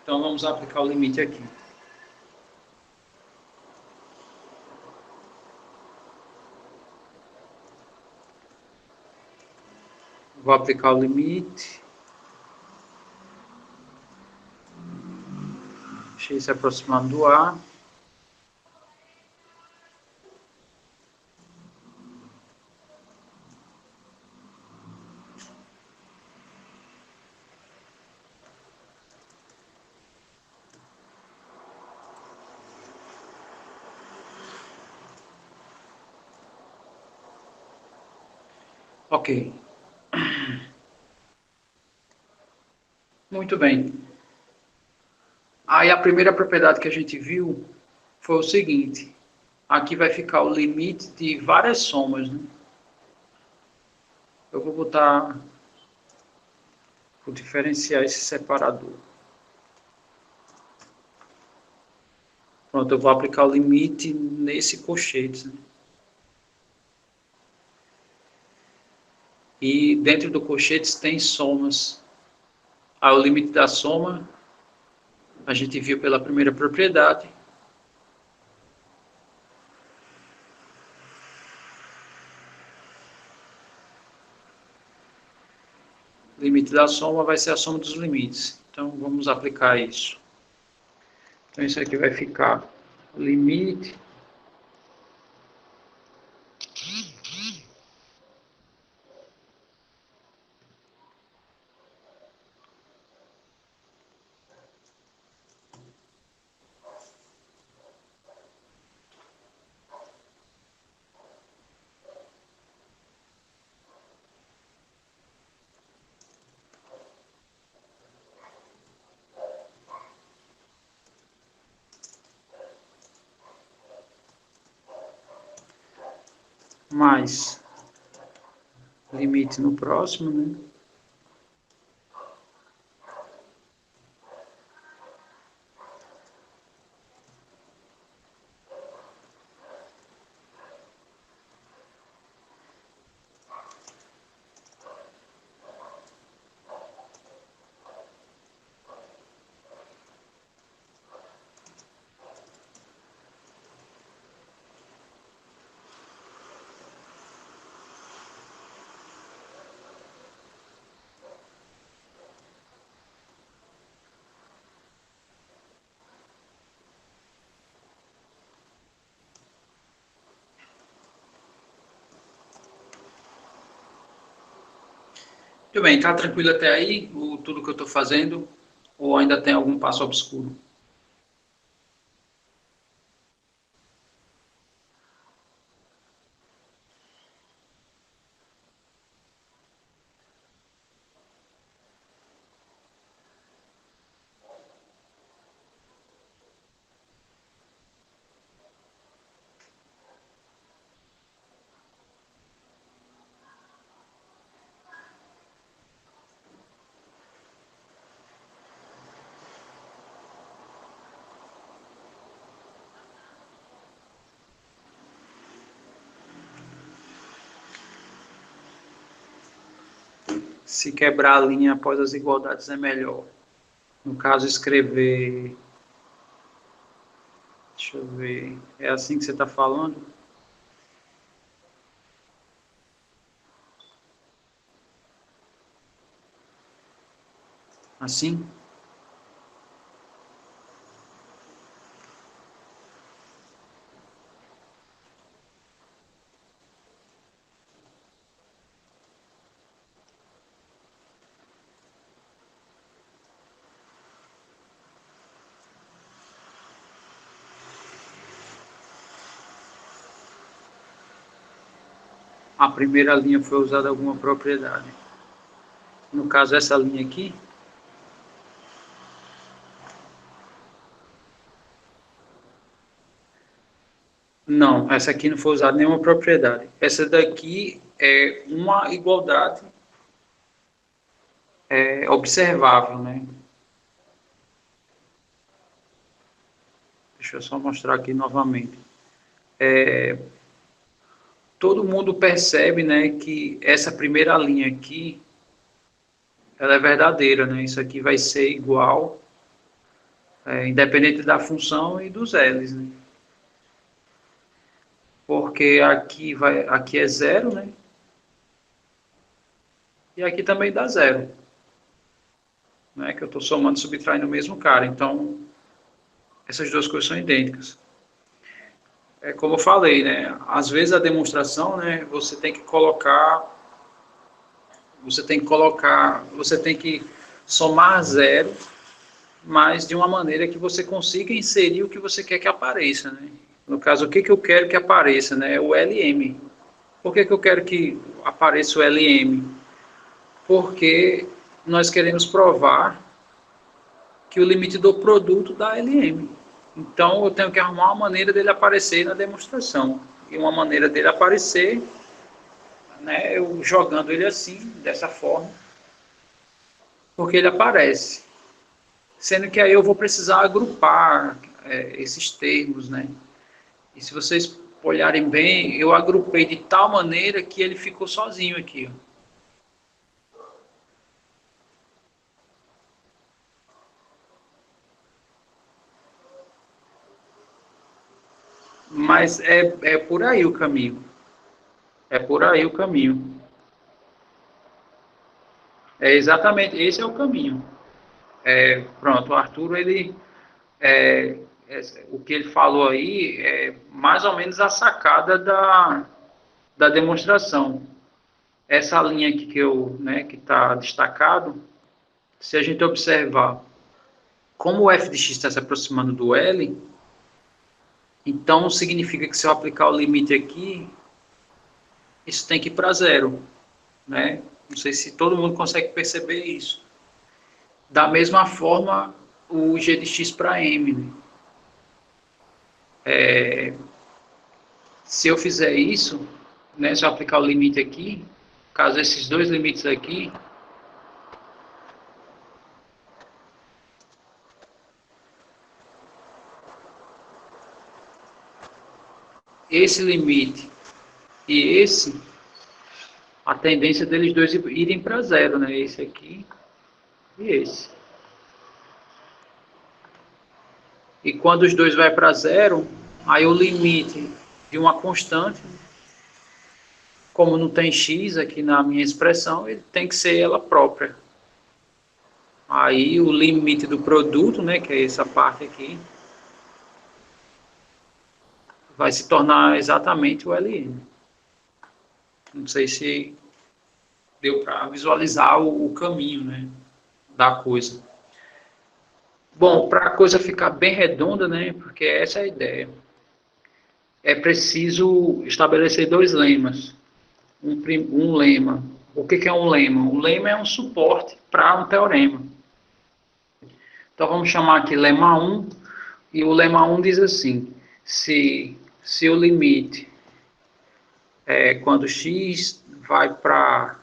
Então, vamos aplicar o limite aqui. Vou aplicar o limite. X se aproximando do A. Ok. Muito bem. Aí a primeira propriedade que a gente viu foi o seguinte. Aqui vai ficar o limite de várias somas, né? Eu vou vou diferenciar esse separador. Pronto, eu vou aplicar o limite nesse colchete, né? E dentro do colchete tem somas. Aí o limite da soma a gente viu pela primeira propriedade. O limite da soma vai ser a soma dos limites. Então vamos aplicar isso. Então isso aqui vai ficar limite mais limite no próximo, né? Tudo bem, tá tranquilo até aí, tudo que eu estou fazendo, ou ainda tem algum passo obscuro? Se quebrar a linha após as igualdades é melhor. No caso, escrever... Deixa eu ver... É assim que você está falando? Assim? A primeira linha foi usada alguma propriedade. No caso, essa linha aqui... Não, essa aqui não foi usada nenhuma propriedade. Essa daqui é uma igualdade observável, né? Deixa eu só mostrar aqui novamente. Todo mundo percebe, né, que essa primeira linha aqui, ela é verdadeira, né? Isso aqui vai ser igual, independente da função e dos L's, né? Porque aqui é zero, né? E aqui também dá zero, né? Que eu estou somando e subtraindo o mesmo cara. Então, essas duas coisas são idênticas. É como eu falei, né? Às vezes a demonstração, né? Você tem que somar zero, mas de uma maneira que você consiga inserir o que você quer que apareça, né? No caso, o que eu quero que apareça, né? O LM. Por que eu quero que apareça o LM? Porque nós queremos provar que o limite do produto da LM. Então, eu tenho que arrumar uma maneira dele aparecer na demonstração. E uma maneira dele aparecer, né, eu jogando ele assim, dessa forma, porque ele aparece. Sendo que aí eu vou precisar agrupar esses termos, né? E se vocês olharem bem, eu agrupei de tal maneira que ele ficou sozinho aqui, ó. Mas é por aí o caminho. É por aí o caminho. É exatamente, esse é o caminho. Pronto, o Arthur, é, o que ele falou aí é mais ou menos a sacada da demonstração. Essa linha aqui que está destacado, se a gente observar como o f de x está se aproximando do L, então significa que se eu aplicar o limite aqui, isso tem que ir para zero, né? Não sei se todo mundo consegue perceber isso. Da mesma forma, o g de x para m, né? Se eu fizer isso, né, se eu aplicar o limite aqui, caso esses dois limites aqui, esse limite e esse, a tendência deles dois irem para zero, né? Esse aqui e esse. E quando os dois vai para zero, aí o limite de uma constante, como não tem x aqui na minha expressão, ele tem que ser ela própria. Aí o limite do produto, né, que é essa parte aqui, vai se tornar exatamente o Ln. Não sei se deu para visualizar o caminho, né, da coisa. Bom, para a coisa ficar bem redonda, né, porque essa é a ideia, é preciso estabelecer dois lemas. Um lema. O que é um lema? Um lema é um suporte para um teorema. Então vamos chamar aqui lema 1, e o lema 1 diz assim: se o limite quando x vai para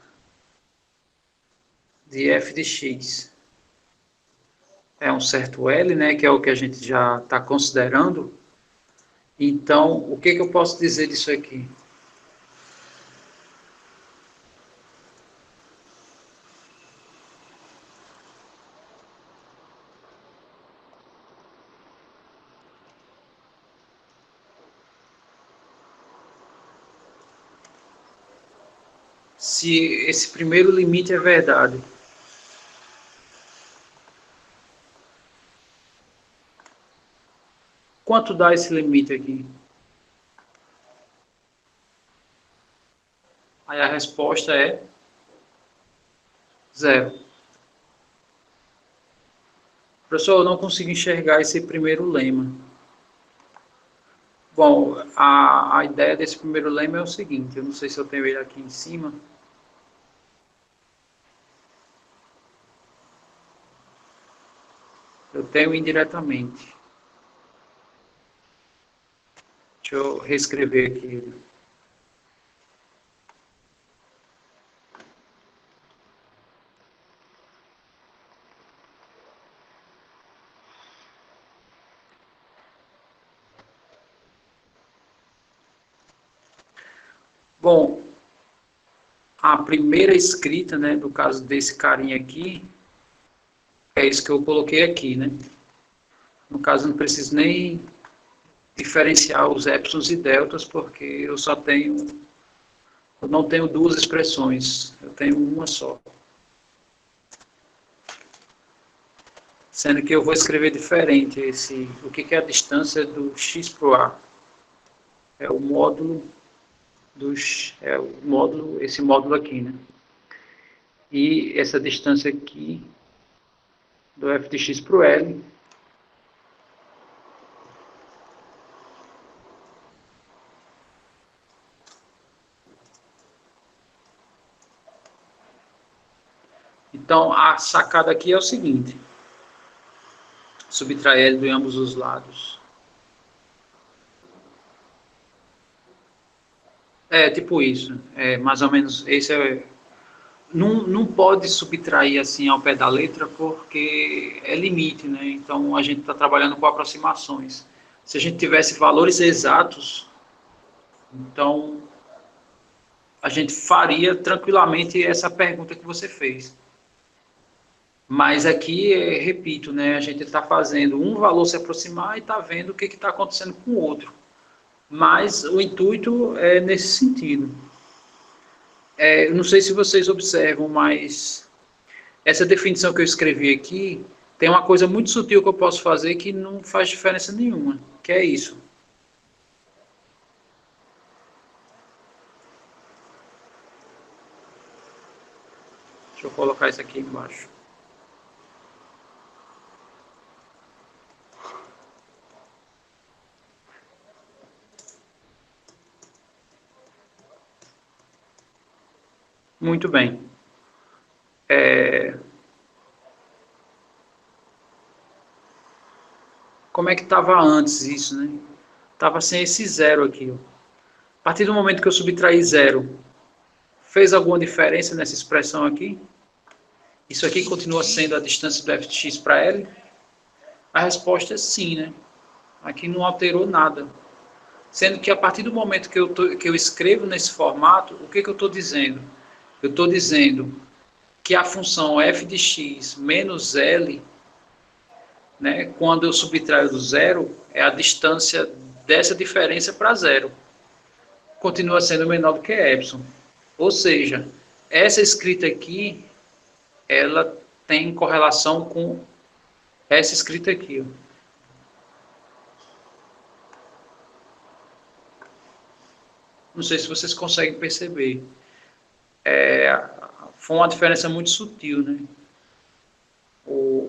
de f de x é um certo L, né, que é o que a gente já está considerando, então o que eu posso dizer disso aqui? Se esse primeiro limite é verdade, quanto dá esse limite aqui? Aí a resposta é zero. Professor, eu não consigo enxergar esse primeiro lema. Bom, a ideia desse primeiro lema é o seguinte, eu não sei se eu tenho ele aqui em cima. Eu tenho indiretamente. Deixa eu reescrever aqui. Bom, a primeira escrita, né, do caso desse carinha aqui, é isso que eu coloquei aqui, né? No caso, não preciso nem diferenciar os épsilons e deltas, porque eu não tenho duas expressões, eu tenho uma só. Sendo que eu vou escrever diferente o que é a distância do x para o a? É o módulo esse módulo aqui, né? E essa distância aqui do f de x para o L então a sacada aqui é o seguinte: subtrair L de ambos os lados. É, tipo isso. É, mais ou menos, esse é... Não pode subtrair assim ao pé da letra porque é limite, né? Então a gente está trabalhando com aproximações. Se a gente tivesse valores exatos, então a gente faria tranquilamente essa pergunta que você fez. Mas aqui, repito, né, a gente está fazendo um valor se aproximar e está vendo o que está acontecendo com o outro. Mas o intuito é nesse sentido. Eu não sei se vocês observam, mas essa definição que eu escrevi aqui tem uma coisa muito sutil que eu posso fazer que não faz diferença nenhuma, que é isso. Deixa eu colocar isso aqui embaixo. Muito bem. Como é que estava antes isso, né? Estava sem esse zero aqui. Ó. A partir do momento que eu subtraí zero, fez alguma diferença nessa expressão aqui? Isso aqui continua sendo a distância do f de x para L? A resposta é sim, né? Aqui não alterou nada. Sendo que a partir do momento que eu escrevo nesse formato, o que eu estou dizendo? Eu estou dizendo que a função f de x menos L, né, quando eu subtraio do zero, é a distância dessa diferença para zero. Continua sendo menor do que epsilon. Ou seja, essa escrita aqui, ela tem correlação com essa escrita aqui. Ó. Não sei se vocês conseguem perceber. Foi uma diferença muito sutil, né?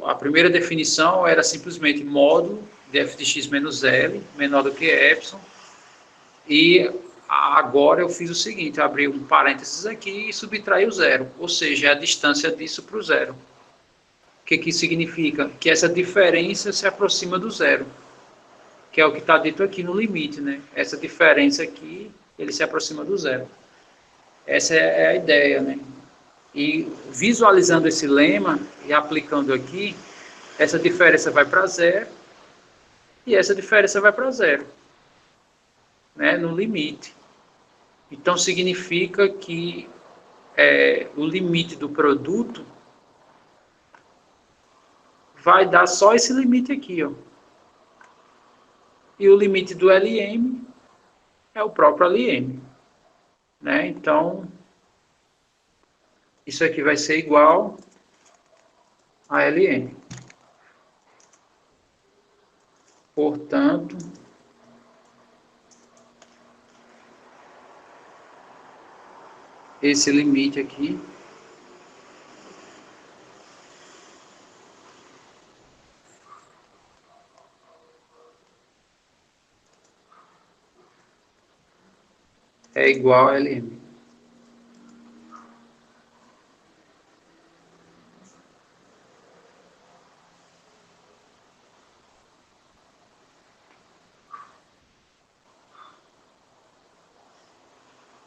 A primeira definição era simplesmente módulo de f de x menos L, menor do que epsilon. E agora eu fiz o seguinte, eu abri um parênteses aqui e subtraí o zero. Ou seja, é a distância disso para o zero. O que isso significa? Que essa diferença se aproxima do zero. Que é o que está dito aqui no limite, né? Essa diferença aqui, ele se aproxima do zero. Essa é a ideia, né? E visualizando esse lema e aplicando aqui, essa diferença vai para zero e essa diferença vai para zero, né? No limite. Então significa que o limite do produto vai dar só esse limite aqui, ó. E o limite do LM é o próprio LM, né? Então isso aqui vai ser igual a LM. Portanto, esse limite aqui é igual a LM.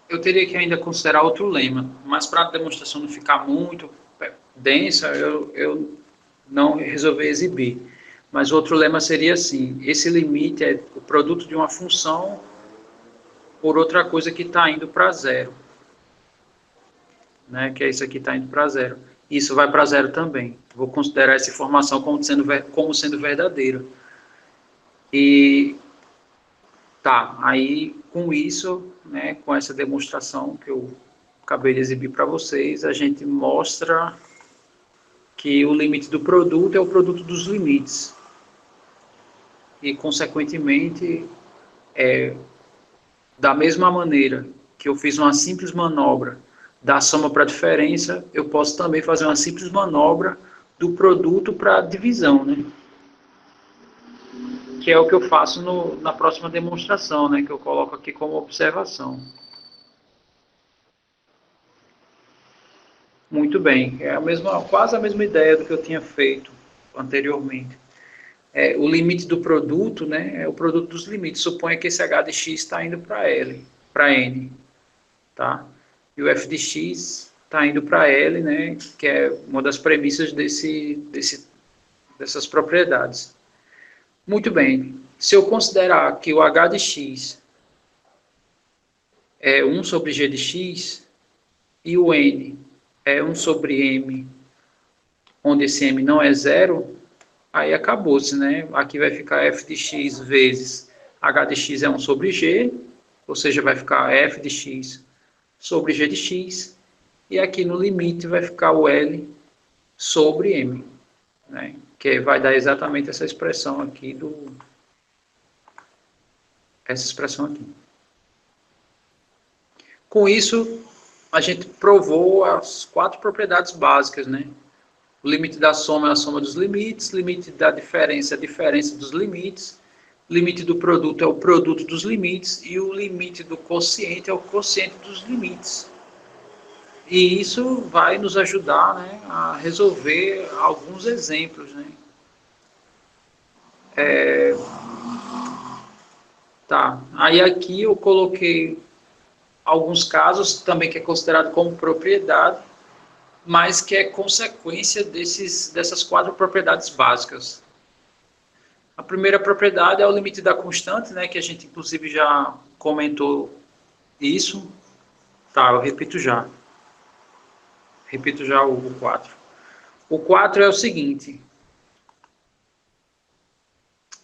Eu teria que ainda considerar outro lema, mas para a demonstração não ficar muito densa, eu não resolvi exibir. Mas outro lema seria assim, esse limite é o produto de uma função por outra coisa que está indo para zero. Né? Que é isso aqui está indo para zero. Isso vai para zero também. Vou considerar essa informação como sendo verdadeira. E tá, aí com isso, né, com essa demonstração que eu acabei de exibir para vocês, a gente mostra que o limite do produto é o produto dos limites. E, consequentemente, da mesma maneira que eu fiz uma simples manobra da soma para a diferença, eu posso também fazer uma simples manobra do produto para a divisão, né? Que é o que eu faço na próxima demonstração, né? Que eu coloco aqui como observação. Muito bem, é quase a mesma ideia do que eu tinha feito anteriormente. o limite do produto, né, é o produto dos limites. Suponha que esse h de x está indo para L, para N, tá? E o f de x está indo para L, né, que é uma das premissas dessas propriedades. Muito bem. Se eu considerar que o h de x é 1 sobre g de x e o n é 1 sobre m, onde esse m não é zero, aí acabou-se, né? Aqui vai ficar f de x vezes h de x é 1 sobre g, ou seja, vai ficar f de x sobre g de x, e aqui no limite vai ficar o L sobre M, né? Que vai dar exatamente essa expressão aqui, essa expressão aqui. Com isso, a gente provou as 4 propriedades básicas, né? O limite da soma é a soma dos limites, limite da diferença é a diferença dos limites, limite do produto é o produto dos limites e o limite do quociente é o quociente dos limites. E isso vai nos ajudar, né, a resolver alguns exemplos, né? Tá. Aí aqui eu coloquei alguns casos também que é considerado como propriedade, mas que é consequência dessas 4 propriedades básicas. A primeira propriedade é o limite da constante, né, que a gente inclusive já comentou isso. Tá, eu repito já. Repito já o 4. O 4 é o seguinte.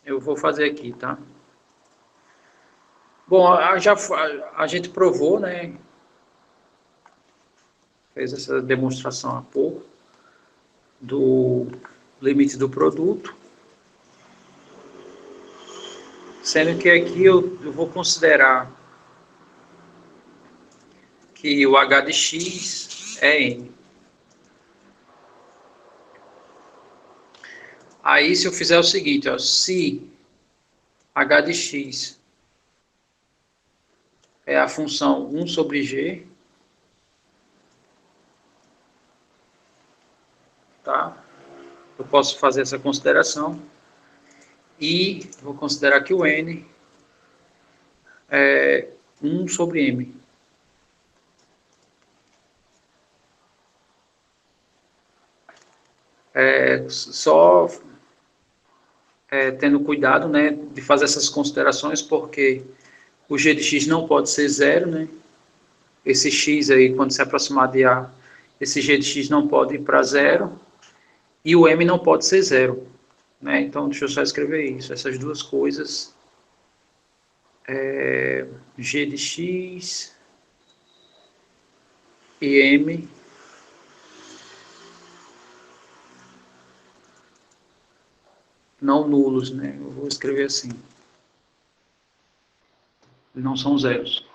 Eu vou fazer aqui, tá? Bom, a gente provou, né? Fez essa demonstração há pouco do limite do produto. Sendo que aqui eu vou considerar que o h de x é n. Aí, se eu fizer o seguinte, ó, se h de x é a função 1 sobre g, tá? Eu posso fazer essa consideração. E vou considerar que o n é 1 sobre m. Só tendo cuidado, né, de fazer essas considerações, porque o g de x não pode ser zero, né? Esse x aí, quando se aproximar de A, esse g de x não pode ir para zero, e o m não pode ser zero, né? Então, deixa eu só escrever isso, essas duas coisas, g de x e m não nulos, né? Eu vou escrever assim, não são zeros.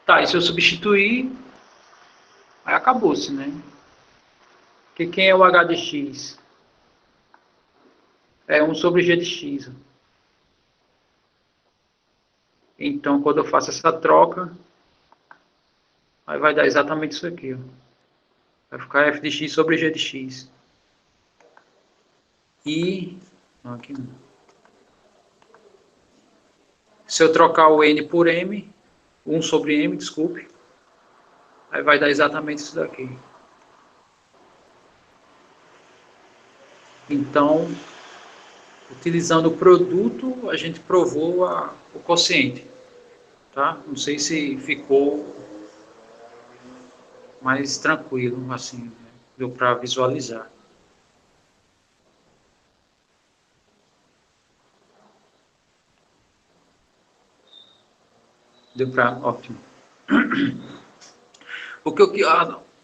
Tá, e se eu substituir, aí acabou-se, né? Que quem é o h de x? É 1 sobre g de x. Então, quando eu faço essa troca, aí vai dar exatamente isso aqui, ó. Vai ficar f de x sobre g de x. E... não, aqui não. Se eu trocar o n por m, 1 sobre m, desculpe, aí vai dar exatamente isso daqui. Então, utilizando o produto, a gente provou o quociente. Tá? Não sei se ficou mais tranquilo, assim, né? Deu para visualizar. Deu para... ótimo. O que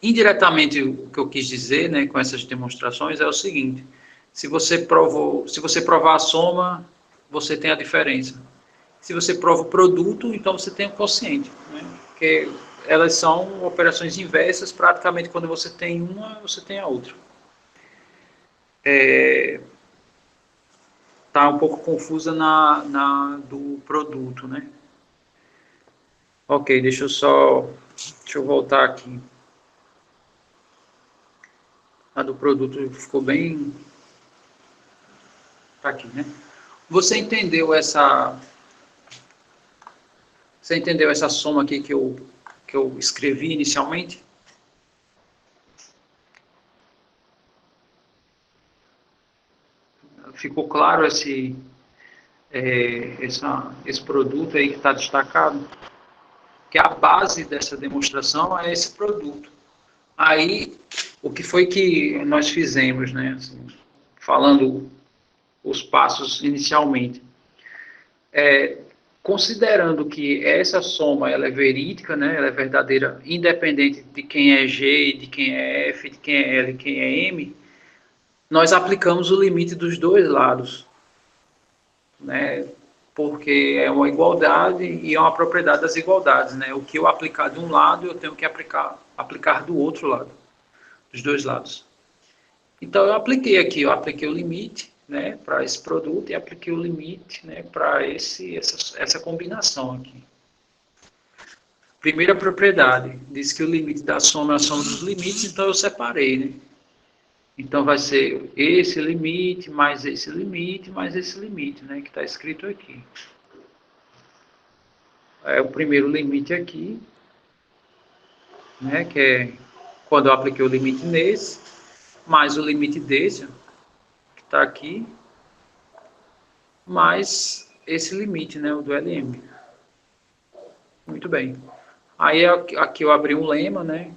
indiretamente, o que eu quis dizer, né, com essas demonstrações é o seguinte: se você provar a soma, você tem a diferença. Se você prova o produto, então você tem o quociente, né? Porque elas são operações inversas, praticamente quando você tem uma, você tem a outra. Tá um pouco confusa do produto, né? Ok, deixa eu voltar aqui. A do produto ficou bem... tá aqui, né? Você entendeu essa soma aqui que eu escrevi inicialmente? Ficou claro esse produto aí que está destacado? Que a base dessa demonstração é esse produto. Aí, o que foi que nós fizemos, né? Assim, falando os passos inicialmente. Considerando que essa soma ela é verídica, né? Ela é verdadeira, independente de quem é G, de quem é F, de quem é L, de quem é M, nós aplicamos o limite dos dois lados, né? Porque é uma igualdade e é uma propriedade das igualdades, né? O que eu aplicar de um lado, eu tenho que aplicar do outro lado, dos dois lados. Então, eu apliquei o limite, né, para esse produto e apliquei o limite, né, para essa combinação aqui. Primeira propriedade, diz que o limite da soma é a soma dos limites, então eu separei, né? Então vai ser esse limite, mais esse limite, mais esse limite, né, que está escrito aqui. É o primeiro limite aqui, né, que é quando eu apliquei o limite nesse, mais o limite desse, que está aqui, mais esse limite, né, o do LM. Muito bem. Aí aqui eu abri um lema, né,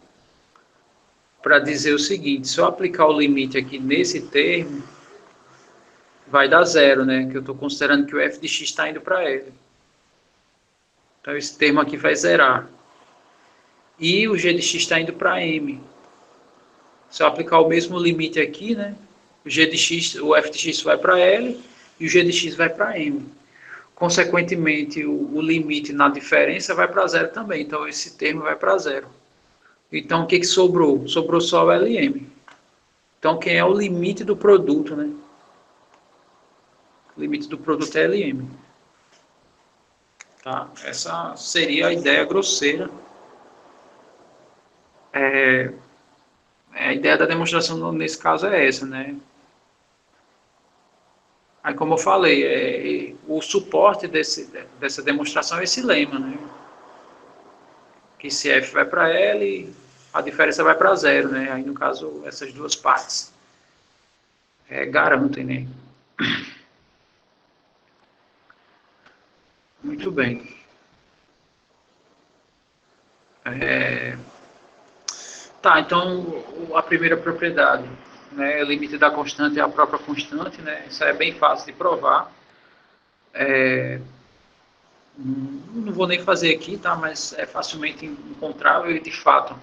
para dizer o seguinte: se eu aplicar o limite aqui nesse termo, vai dar zero, né, que eu estou considerando que o f de x está indo para L. Então esse termo aqui vai zerar. E o g de x está indo para M. Se eu aplicar o mesmo limite aqui, né, o f de x vai para L e o g de x vai para M. Consequentemente, o limite na diferença vai para zero também. Então esse termo vai para zero. Então, o que sobrou? Sobrou só o LM. Então, quem é o limite do produto, né? O limite do produto é LM. Tá? Essa seria a ideia grosseira. A ideia da demonstração nesse caso é essa, né? Aí, como eu falei, o suporte dessa demonstração é esse lema, né? Que se F vai para L, a diferença vai para zero, né? Aí, no caso, essas duas partes garantem, né? Muito bem. Tá, então a primeira propriedade, né? O limite da constante é a própria constante, né? Isso é bem fácil de provar. Não vou nem fazer aqui, tá? Mas é facilmente encontrável e, de fato,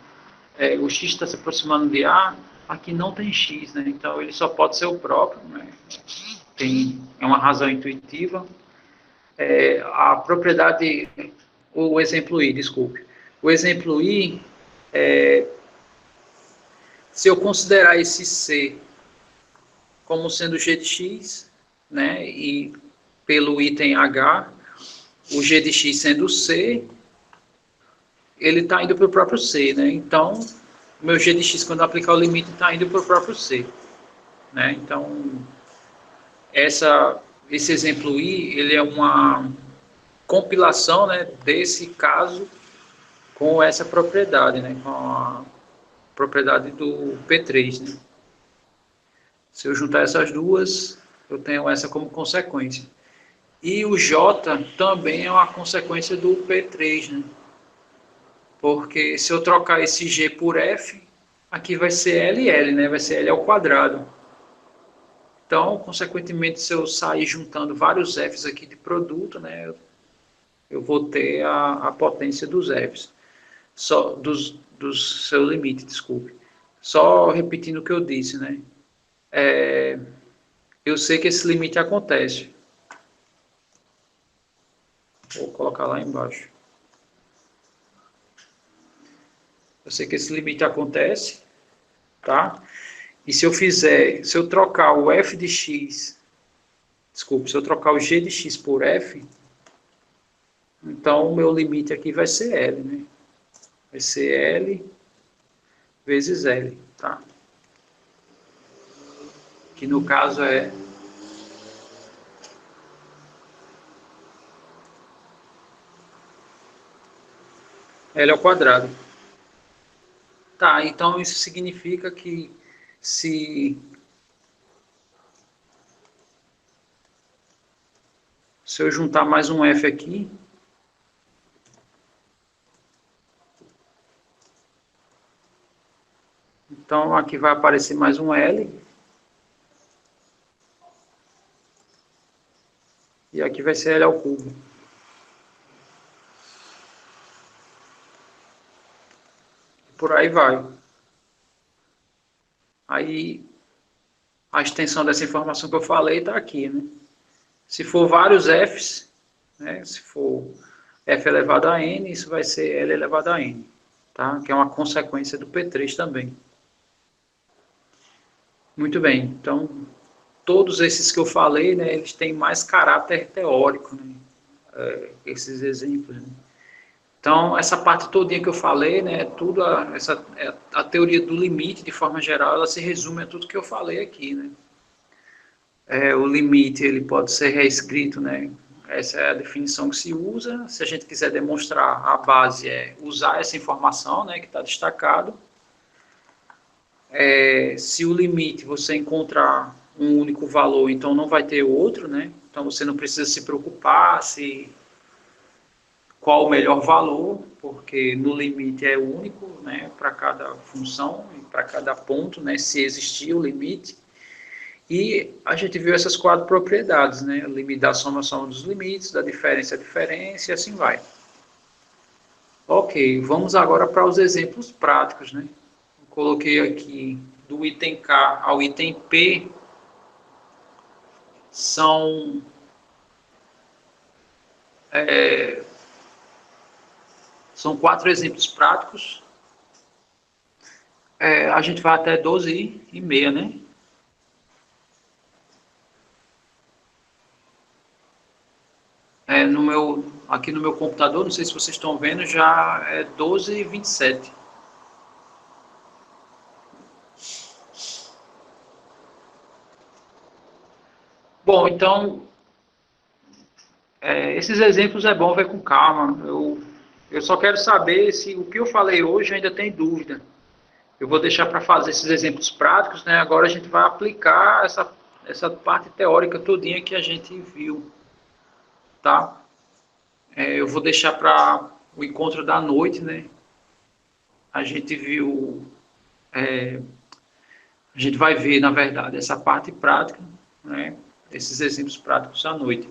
o x está se aproximando de A, aqui não tem x, né? Então ele só pode ser o próprio, né? É uma razão intuitiva. A propriedade, o exemplo I, desculpe. O exemplo I, se eu considerar esse C como sendo g de x, né? E pelo item H, o g de x sendo C, ele está indo para o próprio C, né? Então, o meu g de x, quando eu aplicar o limite, está indo para o próprio C, né? Então, esse exemplo I, ele é uma compilação, né, desse caso com essa propriedade, né? Com a propriedade do P3, né? Se eu juntar essas duas, eu tenho essa como consequência. E o J também é uma consequência do P3, né? Porque se eu trocar esse G por F, aqui vai ser LL, né? Vai ser L ao quadrado. Então, consequentemente, se eu sair juntando vários Fs aqui de produto, né? Eu vou ter a potência dos Fs. Só do seu limite, desculpe. Só repetindo o que eu disse, né? Eu sei que esse limite acontece. Vou colocar lá embaixo. Eu sei que esse limite acontece, tá? E se eu trocar o f de x, desculpe, se eu trocar o g de x por f, então o meu limite aqui vai ser L, né? Vai ser L vezes L, tá? Que no caso é L ao quadrado. Tá, então isso significa que se eu juntar mais um F aqui, então aqui vai aparecer mais um L, e aqui vai ser L ao cubo. Por aí vai. Aí a extensão dessa informação que eu falei está aqui, né? Se for vários F's, né? Se for F elevado a N, isso vai ser L elevado a N, tá? Que é uma consequência do P3 também. Muito bem, então todos esses que eu falei, né, eles têm mais caráter teórico, né? Esses exemplos, né? Então, essa parte todinha que eu falei, né, tudo a teoria do limite, de forma geral, ela se resume a tudo que eu falei aqui, né? O limite, ele pode ser reescrito, né? Essa é a definição que se usa. Se a gente quiser demonstrar, a base é usar essa informação, né, que está destacado. Se o limite você encontrar um único valor, então não vai ter outro, né? Então você não precisa se preocupar se qual o melhor valor, porque no limite é único, né, para cada função e para cada ponto, né, se existir o limite. E a gente viu essas quatro propriedades, né, o limite da soma dos limites, da diferença a diferença e assim vai. Ok, vamos agora para os exemplos práticos, né. Eu coloquei aqui do item K ao item P, são quatro exemplos práticos. A gente vai até 12h30, né? Aqui no meu computador, não sei se vocês estão vendo, já é 12h27. Bom, então, esses exemplos é bom ver com calma. Eu só quero saber se o que eu falei hoje ainda tem dúvida. Eu vou deixar para fazer esses exemplos práticos, né? Agora a gente vai aplicar essa parte teórica todinha que a gente viu, tá? Eu vou deixar para o encontro da noite, né? A gente viu, a gente vai ver, na verdade, essa parte prática, né? Esses exemplos práticos à noite.